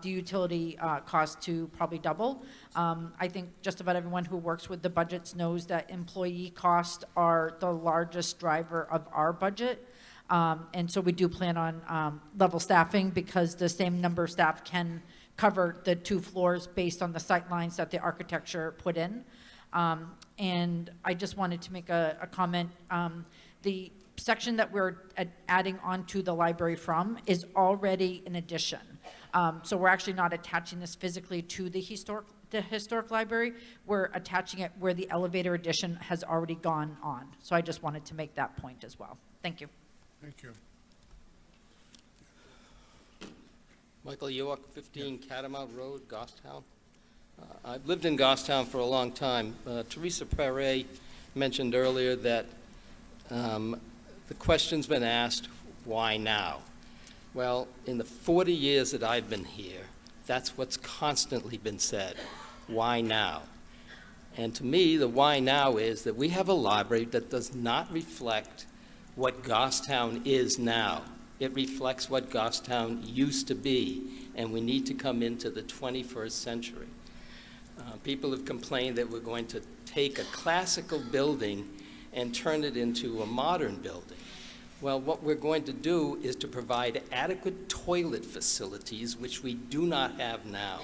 the utility cost to probably double. I think just about everyone who works with the budgets knows that employee costs are the largest driver of our budget. And so we do plan on level staffing because the same number of staff can cover the 2 floors based on the sight lines that the architecture put in. And I just wanted to make a comment the section that we're adding onto the library from is already an addition. So we're actually not attaching this physically to the historic library. We're attaching it where the elevator addition has already gone on. So I just wanted to make that point as well. Thank you. Thank you. Michael York, 15 Catamount Road, Goffstown. I've lived in Goffstown for a long time. Teresa Perret mentioned earlier that the question's been asked, why now? Well, in the 40 years that I've been here, that's what's constantly been said, why now? And to me, the why now is that we have a library that does not reflect what Goffstown is now. It reflects what Goffstown used to be, and we need to come into the 21st century. People have complained that we're going to take a classical building and turn it into a modern building. Well, what we're going to do is to provide adequate toilet facilities, which we do not have now.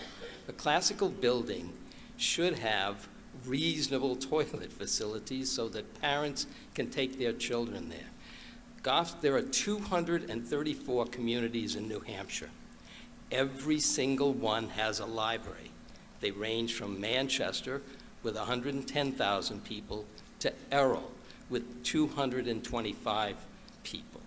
A classical building should have reasonable toilet facilities so that parents can take their children there. There are 234 communities in New Hampshire. Every single one has a library. They range from Manchester with 110,000 people to Errol with 225 people.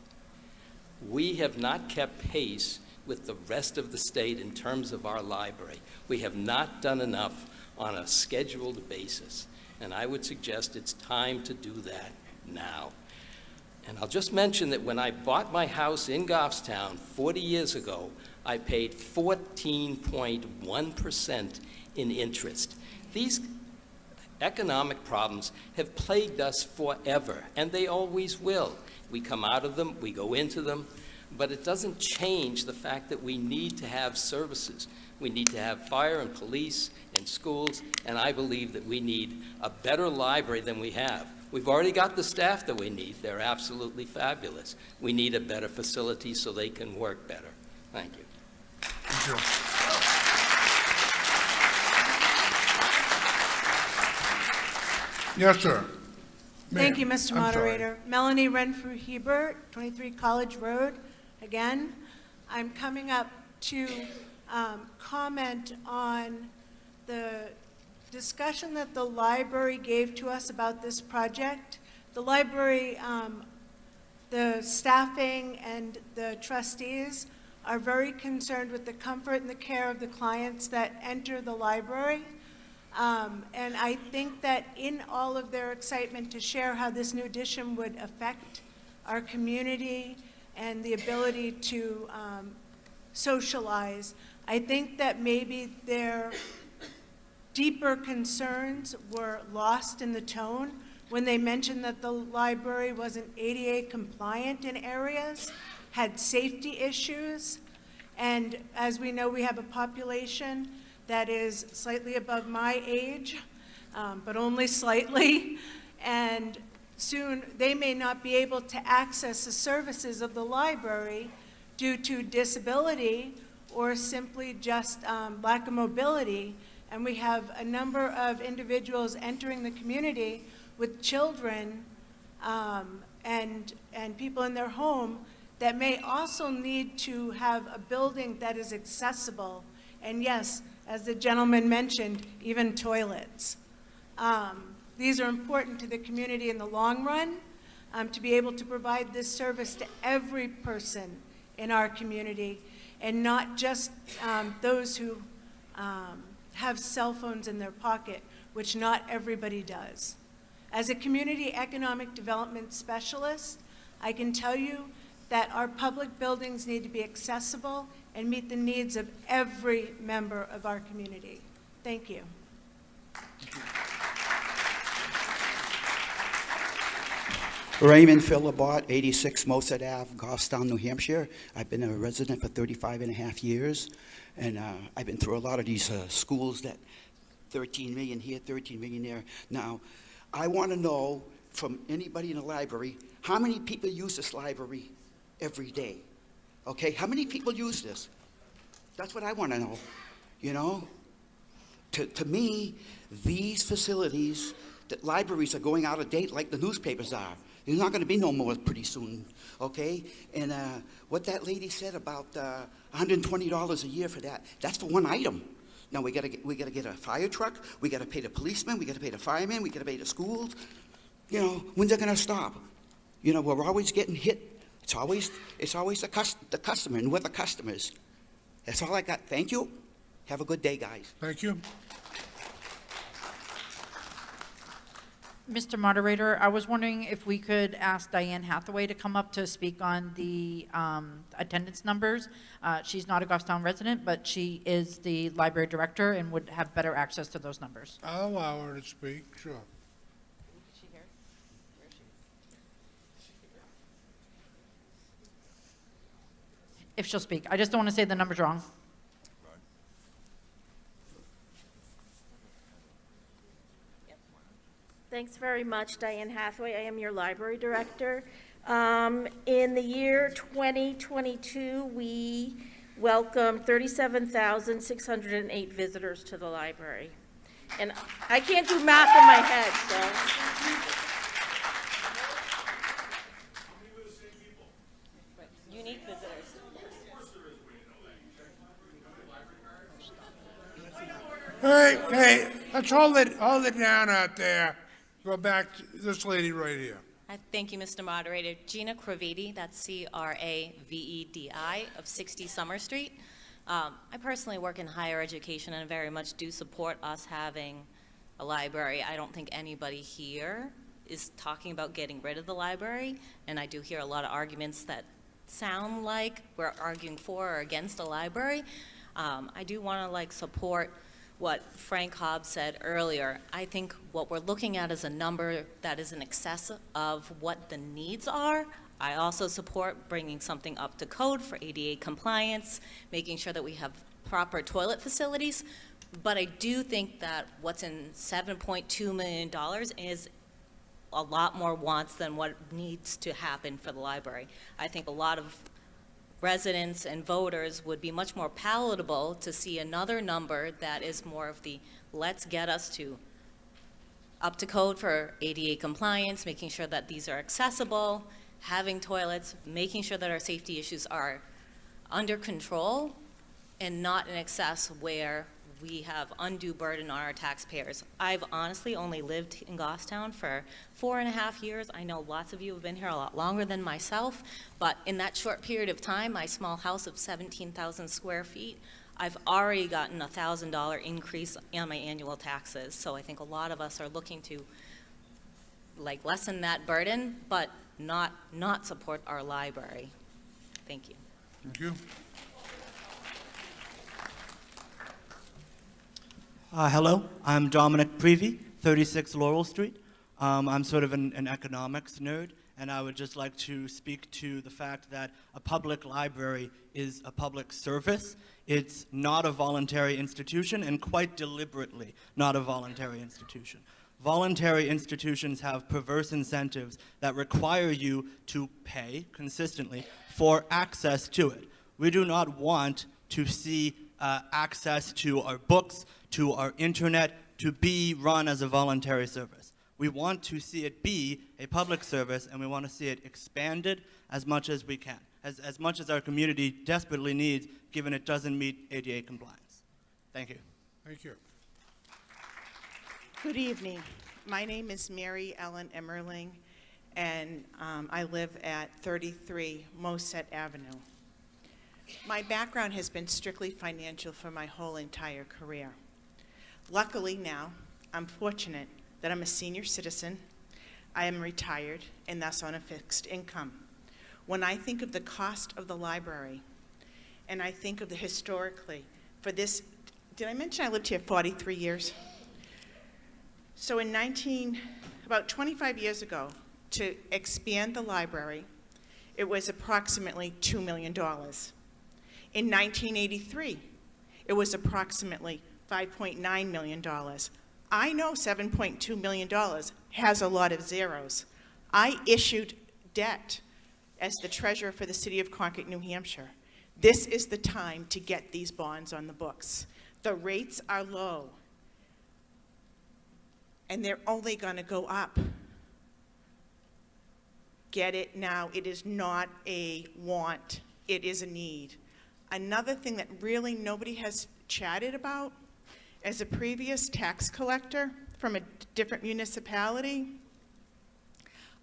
We have not kept pace with the rest of the state in terms of our library. We have not done enough on a scheduled basis, and I would suggest it's time to do that now. And I'll just mention that when I bought my house in Goffstown 40 years ago, I paid 14.1% in interest. These economic problems have plagued us forever, and they always will. We come out of them, we go into them, but it doesn't change the fact that we need to have services. We need to have fire and police and schools, and I believe that we need a better library than we have. We've already got the staff that we need. They're absolutely fabulous. We need a better facility so they can work better. Thank you. Thank you. Yes, sir. Thank you, Ma'am, Mr. I'm sorry. Moderator. Melanie Renfrew Hebert, 23 College Road. Again, I'm coming up to comment on the discussion that the library gave to us about this project. The library, the staffing and the trustees are very concerned with the comfort and the care of the clients that enter the library. And I think that in all of their excitement to share how this new addition would affect our community and the ability to socialize, I think that maybe their deeper concerns were lost in the tone when they mentioned that the library wasn't ADA compliant in areas, had safety issues, and as we know, we have a population that is slightly above my age, but only slightly, and soon they may not be able to access the services of the library due to disability or simply just lack of mobility. And we have a number of individuals entering the community with children and people in their home that may also need to have a building that is accessible. And yes, as the gentleman mentioned, even toilets. These are important to the community in the long run, to be able to provide this service to every person in our community, and not just those who have cell phones in their pocket, which not everybody does. As a community economic development specialist, I can tell you that our public buildings need to be accessible and meet the needs of every member of our community. Thank you. Raymond Philibot, 86 Mossad Ave, Goffstown, New Hampshire. I've been a resident for 35 and a half years, and I've been through a lot of these schools that 13 million here, 13 million there. Now, I want to know from anybody in the library, how many people use this library every day? Okay, how many people use this? That's what I want to know, you know? To me, these facilities The libraries are going out of date like the newspapers are. There's not going to be no more pretty soon, okay? And what that lady said about $120 a year for that, that's for one item. Now we gotta get a fire truck. We gotta pay the policemen. We gotta pay the firemen. We gotta pay the schools. You know, when's it gonna stop? You know, we're always getting hit. It's always the customer, and we're the customers. That's all I got. Thank you. Have a good day, guys. Thank you. Mr. Moderator, I was wondering if we could ask Diane Hathaway to come up to speak on the attendance numbers. She's not a Goffstown resident, but she is the library director and would have better access to those numbers. I'll allow her to speak, sure. If she'll speak. I just don't want to say the numbers wrong. Thanks very much, Diane Hathaway. I am your library director. In the year 2022, we welcomed 37,608 visitors to the library. And I can't do math in my head, so. Unique visitors. Hey, let's hold it down out there. Go back to this lady right here. Thank you, Mr. Moderator. Gina Cravedi, that's C-R-A-V-E-D-I, of 60 Summer Street. I personally work in higher education and very much do support us having a library. I don't think anybody here is talking about getting rid of the library, and I do hear a lot of arguments that sound like we're arguing for or against a library. I do want to support what Frank Hobbs said earlier. I think what we're looking at is a number that is in excess of what the needs are. I also support bringing something up to code for ADA compliance, making sure that we have proper toilet facilities. But I do think that what's in $7.2 million is a lot more wants than what needs to happen for the library. I think a lot of residents and voters would be much more palatable to see another number that is more of the let's get us to up to code for ADA compliance, making sure that these are accessible, having toilets, making sure that our safety issues are under control and not in excess where we have undue burden on our taxpayers. I've honestly only lived in Goffstown for 4.5 years. I know lots of you have been here a lot longer than myself, but in that short period of time, my small house of 17,000 square feet, I've already gotten a $1,000 increase on my annual taxes. So I think a lot of us are looking to lessen that burden, but not support our library. Thank you. Thank you. Hello, I'm Dominic Prevey, 36 Laurel Street. I'm sort of an economics nerd, and I would just like to speak to the fact that a public library is a public service. It's not a voluntary institution, and quite deliberately not a voluntary institution. Voluntary institutions have perverse incentives that require you to pay consistently for access to it. We do not want to see access to our books, to our internet, to be run as a voluntary service. We want to see it be a public service, and we want to see it expanded as much as we can, as much as our community desperately needs, given it doesn't meet ADA compliance. Thank you. Thank you. Good evening. My name is Mary Ellen Emmerling, and I live at 33 Moset Avenue. My background has been strictly financial for my whole entire career. Luckily now, I'm fortunate that I'm a senior citizen, I am retired, and thus on a fixed income. When I think of the cost of the library, and I think of the historically, for this, did I mention I lived here 43 years? So about 25 years ago, to expand the library, it was approximately $2 million. In 1983, it was approximately $5.9 million. I know $7.2 million has a lot of zeros. I issued debt as the treasurer for the city of Concord, New Hampshire. This is the time to get these bonds on the books. The rates are low. and they're only going to go up. Get it now? It is not a want, it is a need. Another thing that really nobody has chatted about, as a previous tax collector from a different municipality,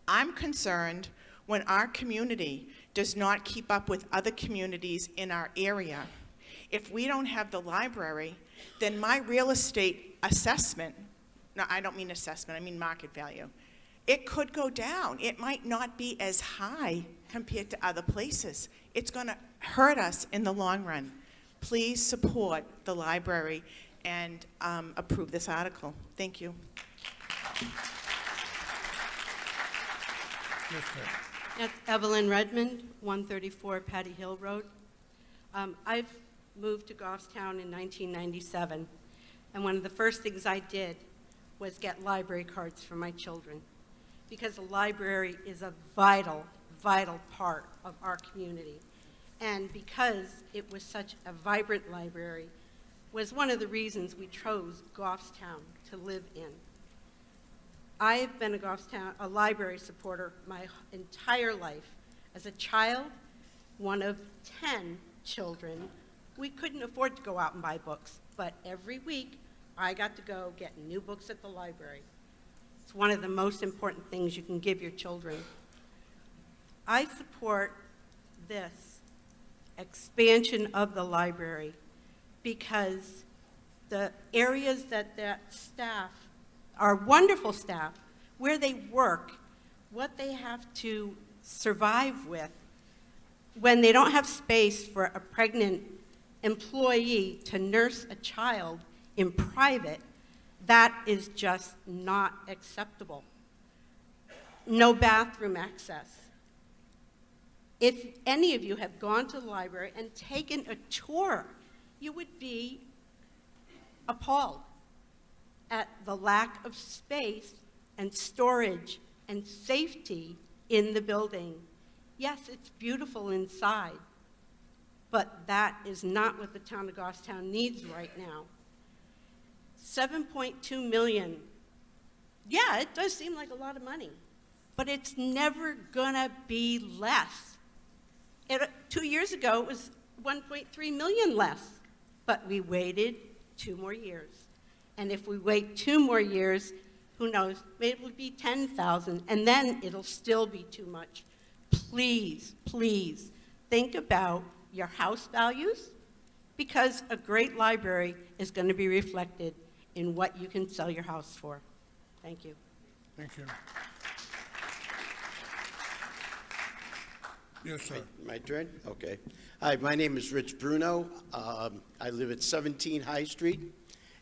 I'm concerned when our community does not keep up with other communities in our area. If we don't have the library, then my real estate assessment, no, I don't mean assessment, I mean market value, it could go down. It might not be as high compared to other places. It's going to hurt us in the long run. Please support the library and approve this article. Thank you. That's Evelyn Redmond, 134 Patty Hill Road. I've moved to Goffstown in 1997, and one of the first things I did was get library cards for my children, because the library is a vital, vital part of our community. And because it was such a vibrant library, was one of the reasons we chose Goffstown to live in. I've been a library supporter my entire life. As a child, one of 10 children, we couldn't afford to go out and buy books, but every week I got to go get new books at the library. It's one of the most important things you can give your children. I support this expansion of the library because the areas that staff, our wonderful staff, where they work, what they have to survive with, when they don't have space for a pregnant employee to nurse a child in private, that is just not acceptable. No bathroom access. If any of you have gone to the library and taken a tour, you would be appalled at the lack of space and storage and safety in the building. Yes, it's beautiful inside, but that is not what the town of Goffstown needs right now. 7.2 million. Yeah, it does seem like a lot of money, but it's never gonna be less. 2 years ago, it was 1.3 million less, but we waited 2 more years. And if we wait 2 more years, who knows, maybe it will be 10,000, and then it'll still be too much. Please, please, think about your house values, because a great library is going to be reflected in what you can sell your house for. Thank you. Thank you. Yes, sir. My turn? Okay. Hi, my name is Rich Bruno. I live at 17 High Street,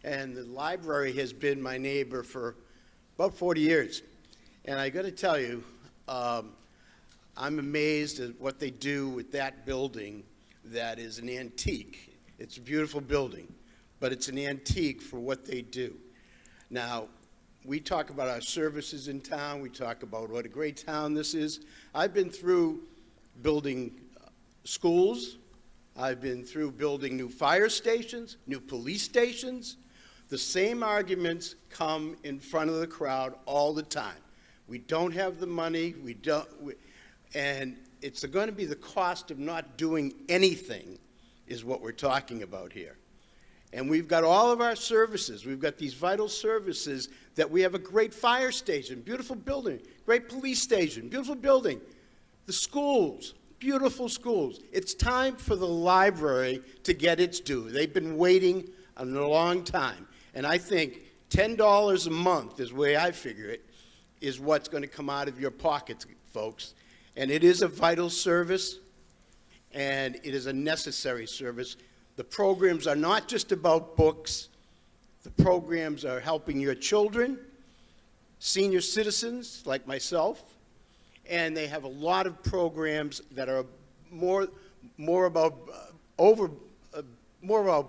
and the library has been my neighbor for about 40 years. And I got to tell you, I'm amazed at what they do with that building that is an antique. It's a beautiful building, but it's an antique for what they do. Now, we talk about our services in town. We talk about what a great town this is. I've been through building schools. I've been through building new fire stations, new police stations. The same arguments come in front of the crowd all the time. We don't have the money, and it's going to be the cost of not doing anything is what we're talking about here. And we've got all of our services. We've got these vital services that we have a great fire station, beautiful building, great police station, beautiful building. The schools, beautiful schools. It's time for the library to get its due. They've been waiting a long time. And I think $10 a month is the way I figure it, is what's going to come out of your pockets, folks. And it is a vital service, and it is a necessary service. The programs are not just about books. The programs are helping your children, senior citizens like myself, and they have a lot of programs that are more about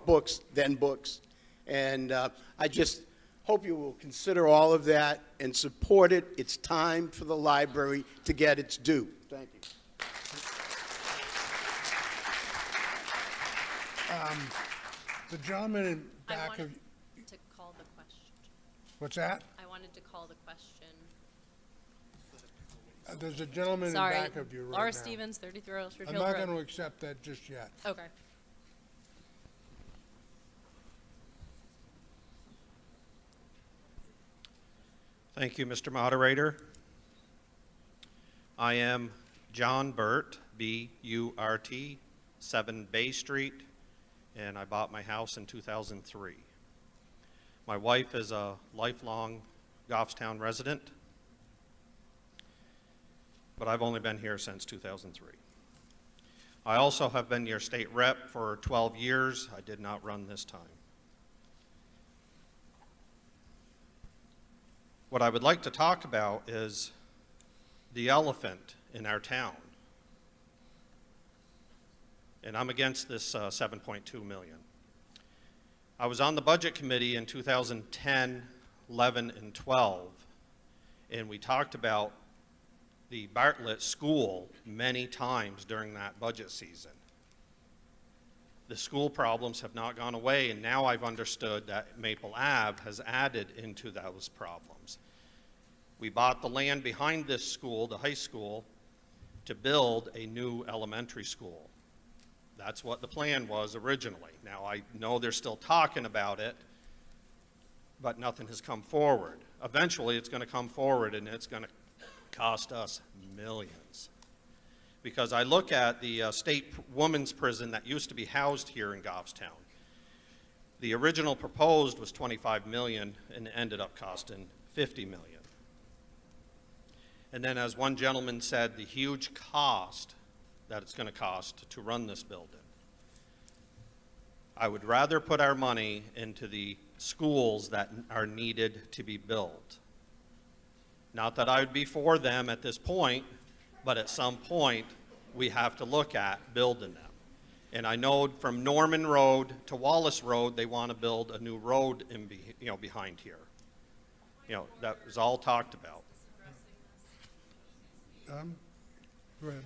books than books. And I just hope you will consider all of that and support it. It's time for the library to get its due. Thank you. The gentleman in back of... to call the question. What's that? I wanted wanted to call the question. There's a gentleman in Sorry, back of you right now. Laura Stevens, 33 Earl Street I'm Hill not Road. going to accept that just yet. Okay. Thank you, Mr. Moderator. I am John Burt, B-U-R-T, 7 Bay Street, and I bought my house in 2003. My wife is a lifelong Goffstown resident, but I've only been here since 2003. I also have been your state rep for 12 years. I did not run this time. What I would like to talk about is the elephant in our town. And I'm against this 7.2 million. I was on the budget committee in 2010, 11, and 12, and we talked about the Bartlett School many times during that budget season. The school problems have not gone away, and now I've understood that Maple Ave has added into those problems. We bought the land behind this school, the high school, to build a new elementary school. That's what the plan was originally. Now, I know they're still talking about it, but nothing has come forward. Eventually, it's going to come forward, and it's going to cost us millions. Because I look at the state women's prison that used to be housed here in Goffstown. The original proposed was 25 million and it ended up costing 50 million. And then, as one gentleman said, the huge cost that it's going to cost to run this building. I would rather put our money into the schools that are needed to be built. Not that I would be for them at this point, but at some point, we have to look at building them. And I know from Norman Road to Wallace Road, they want to build a new road behind here. That was all talked about. Go ahead.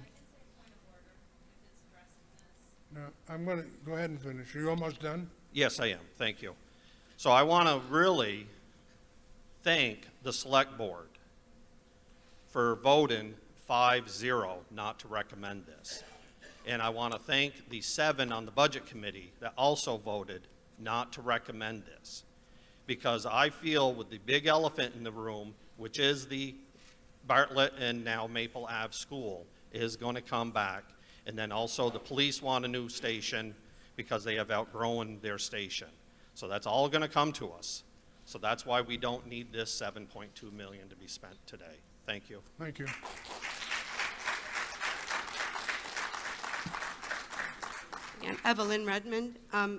No, I'm going to go ahead and finish. Are you almost done? Yes, I am. Thank you. So I want to really thank the select board for voting 5-0 not to recommend this. And I want to thank the 7 on the budget committee that also voted not to recommend this. Because I feel with the big elephant in the room, which is the Bartlett and now Maple Ave School, is going to come back. And then also the police want a new station because they have outgrown their station. So that's all going to come to us. So that's why we don't need this 7.2 million to be spent today. Thank you. Thank you. And Evelyn Redmond. I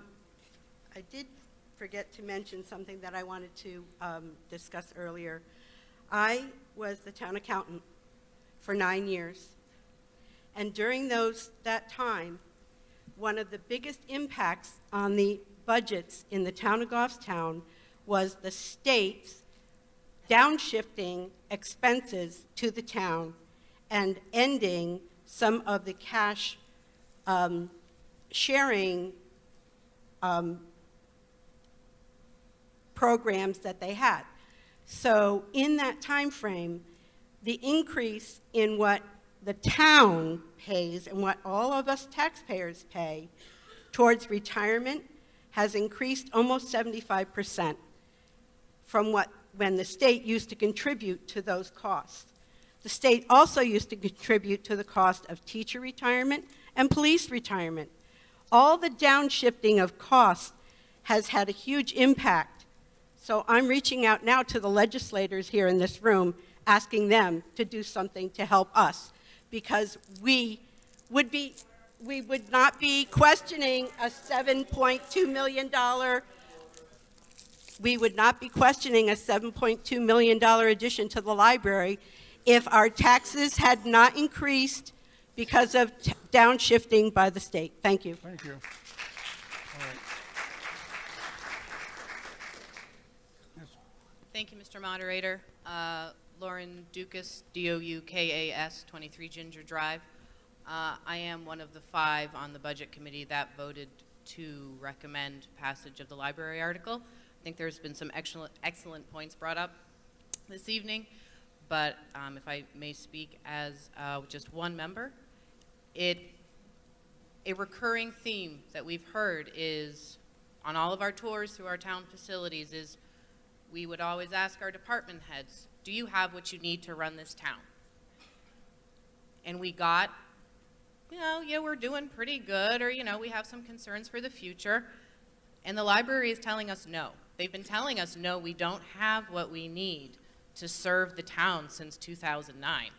did forget to mention something that I wanted to discuss earlier. I was the town accountant for 9 years. And during that time, one of the biggest impacts on the budgets in the town of Goffstown was the state's downshifting expenses to the town and ending some of the cash sharing programs that they had. So in that time frame, the increase in what the town pays and what all of us taxpayers pay towards retirement has increased almost 75% from when the state used to contribute to those costs. The state also used to contribute to the cost of teacher retirement and police retirement. All the downshifting of costs has had a huge impact. So I'm reaching out now to the legislators here in this room, asking them to do something to help us, because we would not be questioning a $7.2 million. We would not be questioning a $7.2 million addition to the library if our taxes had not increased because of downshifting by the state. Thank you. Thank you. All right. Yes. Thank you, Mr. Moderator. Lauren Dukas, D-O-U-K-A-S, 23 Ginger Drive. I am one of the 5 on the Budget Committee that voted to recommend passage of the library article. I think there's been some excellent points brought up. this evening, but if I may speak as just one member, a recurring theme that we've heard is on all of our tours through our town facilities is we would always ask our department heads, do you have what you need to run this town? And we got, yeah, we're doing pretty good, or, we have some concerns for the future. And the library is telling us no. They've been telling us, no, we don't have what we need to serve the town since 2009.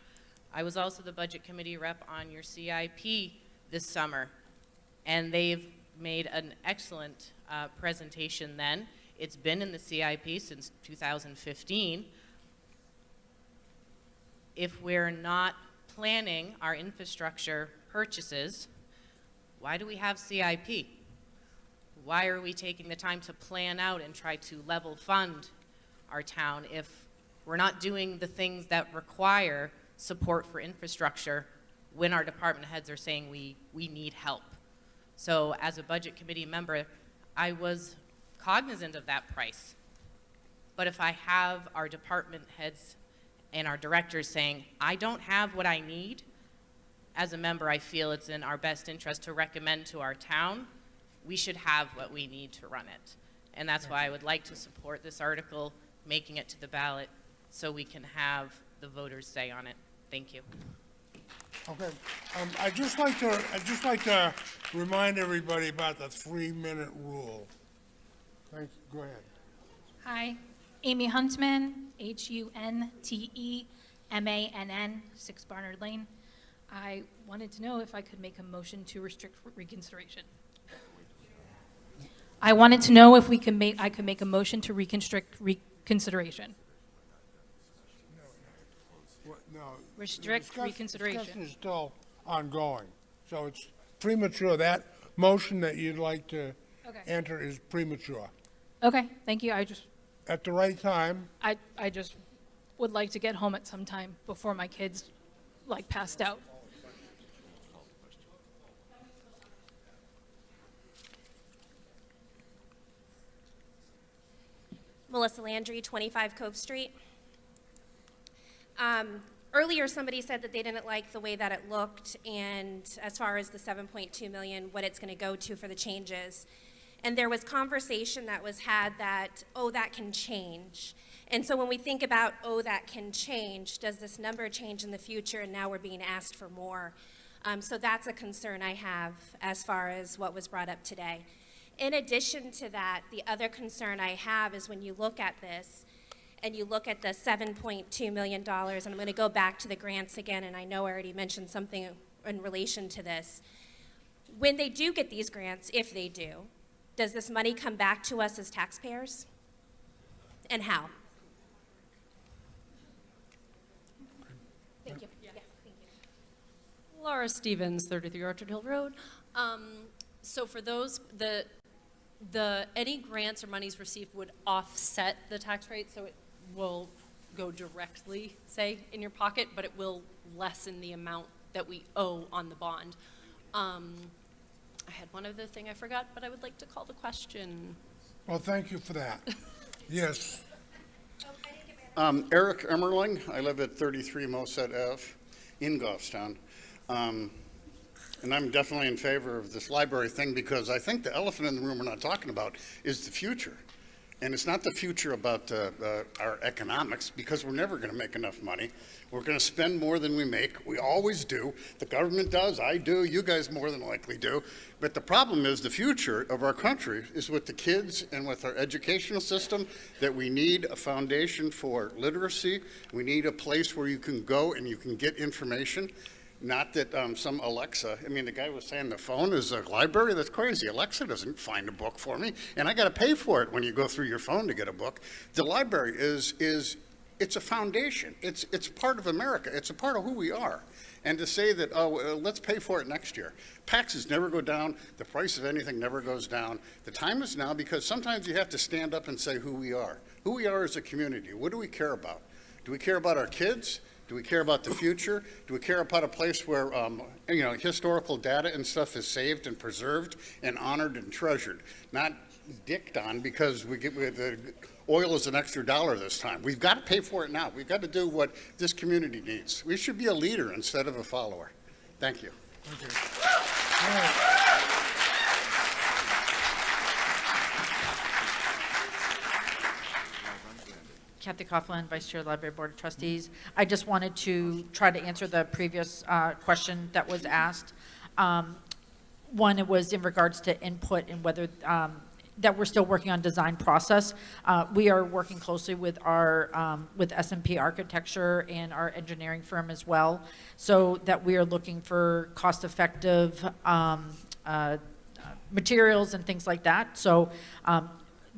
I was also the budget committee rep on your CIP this summer, and they've made an excellent presentation then. It's been in the CIP since 2015. If we're not planning our infrastructure purchases, why do we have CIP? Why are we taking the time to plan out and try to level fund our town if we're not doing the things that require support for infrastructure when our department heads are saying we need help? So as a budget committee member, I was cognizant of that price. But if I have our department heads and our directors saying, I don't have what I need, as a member, I feel it's in our best interest to recommend to our town, we should have what we need to run it. And that's why I would like to support this article, making it to the ballot, so we can have the voters say on it. Thank you. Okay, I'd just like to remind everybody about the 3-minute rule. Thank you, go ahead. Hi, Amy Huntman, Huntemann, 6 Barnard Lane. I wanted to know if I could make a motion to restrict reconsideration. I wanted to know if I could make a motion to reconsideration. No. Restrict reconsideration. Discussion is still ongoing, so it's premature. That motion that you'd like to enter is premature. Okay, thank you. At the right time. I just would like to get home at some time before my kids, passed out. Melissa Landry, 25 Cove Street. Earlier, somebody said that they didn't like the way that it looked, and as far as the $7.2 million, what it's going to go to for the changes. And there was conversation that was had that, that can change. And so when we think about, that can change, does this number change in the future, and now we're being asked for more? So that's a concern I have as far as what was brought up today. In addition to that, the other concern I have is when you look at this, and you look at the $7.2 million, and I'm going to go back to the grants again, and I know I already mentioned something in relation to this. When they do get these grants, if they do, does this money come back to us as taxpayers? And how? Thank you. Yes, thank you. Laura Stevens, 33 Orchard Hill Road. So for those, any grants or monies received would offset the tax rate, so it will go directly, say, in your pocket, but it will lessen the amount that we owe on the bond. I had one other thing I forgot, but I would like to call the question. Well, thank you for that. Yes. Eric Emmerling. I live at 33 Moset Ave in Goffstown. And I'm definitely in favor of this library thing because I think the elephant in the room we're not talking about is the future. And it's not the future about our economics, because we're never going to make enough money. We're going to spend more than we make. We always do. The government does. I do. You guys more than likely do. But the problem is the future of our country is with the kids and with our educational system, that we need a foundation for literacy. We need a place where you can go and you can get information. Not that some Alexa, I mean, the guy was saying the phone is a library. That's crazy. Alexa doesn't find a book for me, and I got to pay for it when you go through your phone to get a book. The library it's a foundation. It's part of America. It's a part of who we are. And to say that, let's pay for it next year. Taxes never go down. The price of anything never goes down. The time is now, because sometimes you have to stand up and say who we are. Who we are as a community. What do we care about? Do we care about our kids? Do we care about the future? Do we care about a place where, historical data and stuff is saved and preserved and honored and treasured? Not dicked on because the oil is an extra $1 this time. We've got to pay for it now. We've got to do what this community needs. We should be a leader instead of a follower. Thank you. Kathy Coughlin, Vice Chair, Library Board of Trustees. I just wanted to try to answer the previous question that was asked. One, it was in regards to input and whether that we're still working on design process. We are working closely with our with S&P Architecture and our engineering firm as well, so that we are looking for cost-effective materials and things like that. So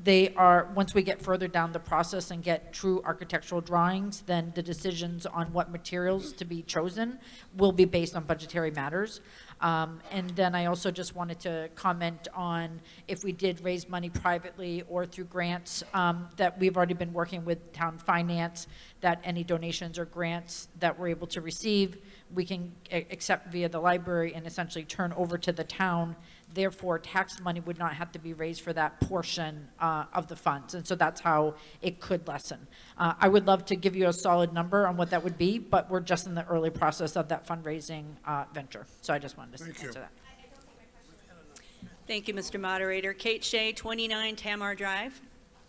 they are, once we get further down the process and get true architectural drawings, then the decisions on what materials to be chosen will be based on budgetary matters. And then I also just wanted to comment on if we did raise money privately or through grants, that we've already been working with town finance, that any donations or grants that we're able to receive, we can accept via the library and essentially turn over to the town. Therefore, tax money would not have to be raised for that portion of the funds. And so that's how it could lessen. I would love to give you a solid number on what that would be, but we're just in the early process of that fundraising venture. So I just wanted to answer that. Thank you, Mr. Moderator. Kate Shea, 29 Tamar Drive,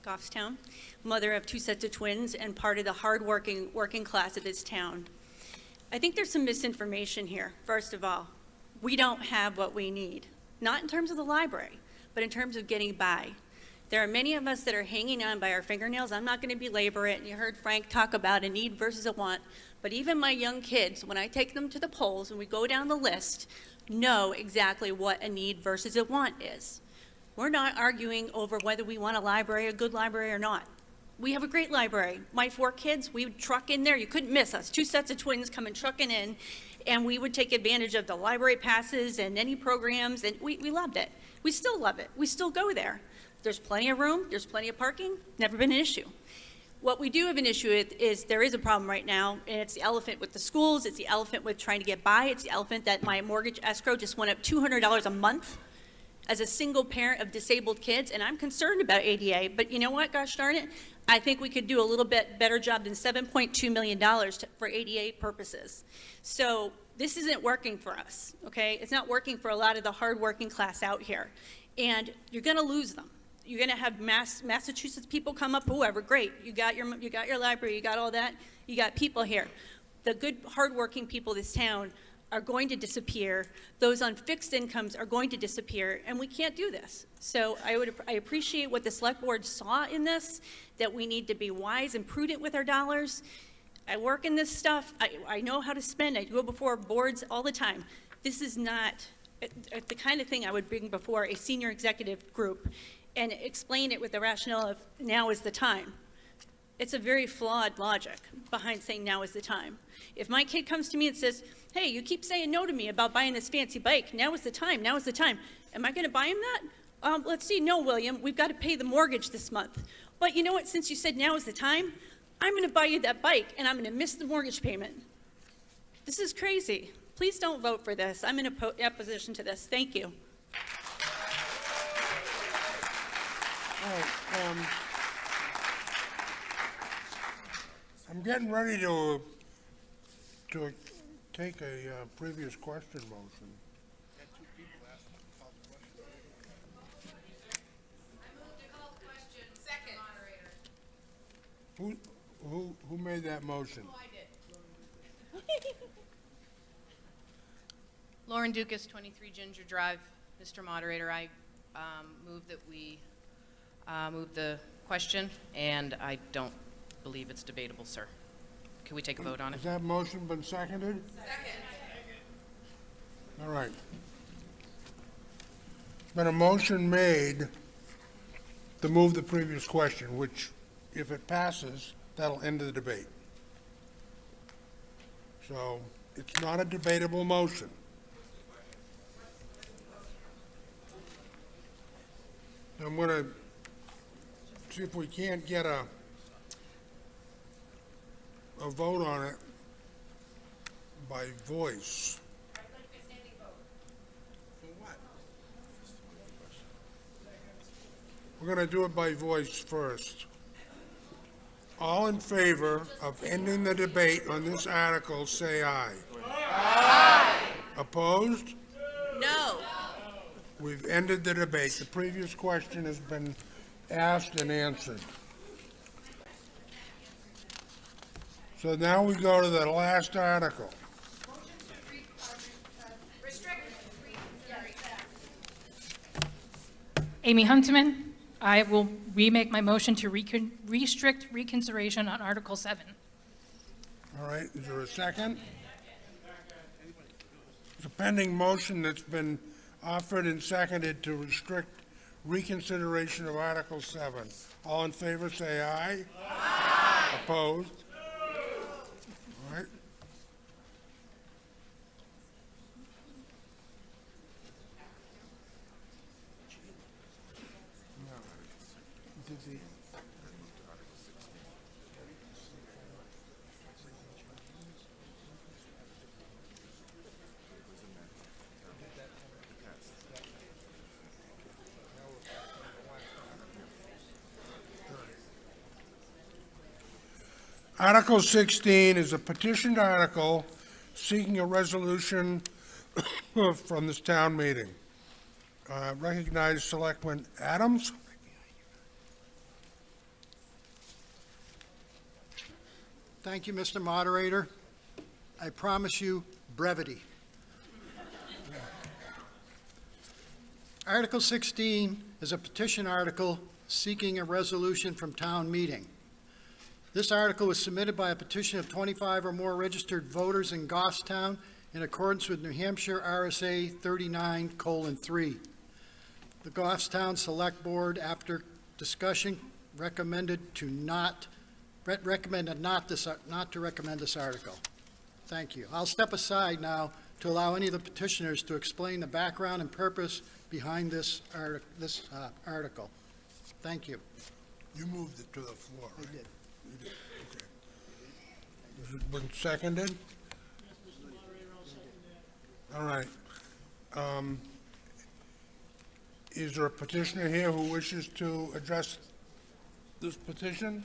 Goffstown, mother of 2 sets of twins and part of the hardworking working class of this town. I think there's some misinformation here. First of all, we don't have what we need. Not in terms of the library, but in terms of getting by. There are many of us that are hanging on by our fingernails. I'm not going to belabor it, and you heard Frank talk about a need versus a want, but even my young kids, when I take them to the polls and we go down the list, know exactly what a need versus a want is. We're not arguing over whether we want a library, a good library or not. We have a great library. My 4 kids, we would truck in there. You couldn't miss us. 2 sets of twins coming trucking in, and we would take advantage of the library passes and any programs, and we loved it. We still love it. We still go there. There's plenty of room. There's plenty of parking. Never been an issue. What we do have an issue with is there is a problem right now, and it's the elephant with the schools. It's the elephant with trying to get by. It's the elephant that my mortgage escrow just went up $200 a month as a single parent of disabled kids, and I'm concerned about ADA, but you know what, gosh darn it, I think we could do a little bit better job than $7.2 million for ADA purposes. So this isn't working for us, okay? It's not working for a lot of the hardworking class out here, and you're gonna lose them. You're gonna have Massachusetts people come up, whoever, great, you got your library, you got all that, you got people here. The good, hardworking people of this town are going to disappear. Those on fixed incomes are going to disappear, and we can't do this. So I appreciate what the select board saw in this, that we need to be wise and prudent with our dollars. I work in this stuff. I know how to spend. I go before boards all the time. This is not the kind of thing I would bring before a senior executive group and explain it with the rationale of now is the time. It's a very flawed logic behind saying now is the time. If my kid comes to me and says, hey, you keep saying no to me about buying this fancy bike, now is the time, now is the time. Am I gonna buy him that? Let's see, no, William, we've got to pay the mortgage this month. But you know what, since you said now is the time, I'm gonna buy you that bike and I'm gonna miss the mortgage payment. This is crazy. Please don't vote for this. I'm in opposition to this. Thank you. All right, I'm getting ready to take a previous question motion. Who made that motion? Oh, I did. Lauren Dukas, 23 Ginger Drive. Mr. Moderator, I move that we move the question, and I don't believe it's debatable, sir. Can we take a vote on it? Has that motion been seconded? Second. All right. There's been a motion made to move the previous question, which, if it passes, that'll end the debate. So it's not a debatable motion. I'm going to see if we can't get a vote on it by voice. We're going to do it by voice first. All in favor of ending the debate on this article, say aye. Aye. Opposed? No. We've ended the debate. The previous question has been asked and answered. So now we go to the last article. Amy Huntsman, I will remake my motion to restrict reconsideration on Article 7. All right, is there a second? There's a pending motion that's been offered and seconded to restrict reconsideration of Article 7. All in favor, say aye. Aye. Opposed? All right. Article 16 is a petitioned article seeking a resolution from this town meeting. Recognize Selectman Adams. Thank you, Mr. Moderator. I promise you brevity. Article 16 is a petition article seeking a resolution from town meeting. This article was submitted by a petition of 25 or more registered voters in Goffstown in accordance with New Hampshire RSA 39:3. The Goffstown Select Board, after discussion, recommended not to recommend this article. Thank you. I'll step aside now to allow any of the petitioners to explain the background and purpose behind this article. Thank you. You moved it to the floor, right? I did. You did, okay. Has it been seconded? All right. Is there a petitioner here who wishes to address this petition?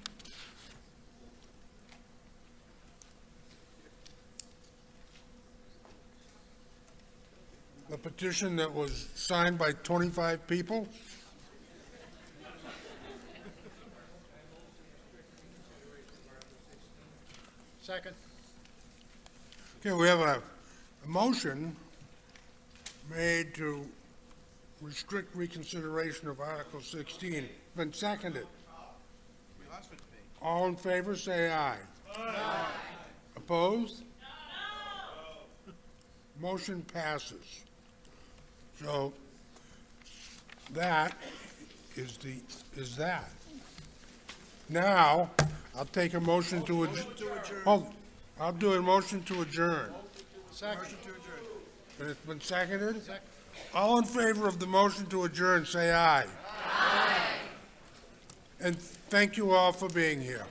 The petition that was signed by 25 people? Second. Okay, we have a motion made to restrict reconsideration of Article 16. Been seconded. All in favor, say aye. Aye. Opposed? No. Motion passes. So that is that. Now, I'll take a motion to adjourn. Oh, I'll do a motion to adjourn. Second. And it's been seconded? All in favor of the motion to adjourn, say aye. Aye. And thank you all for being here.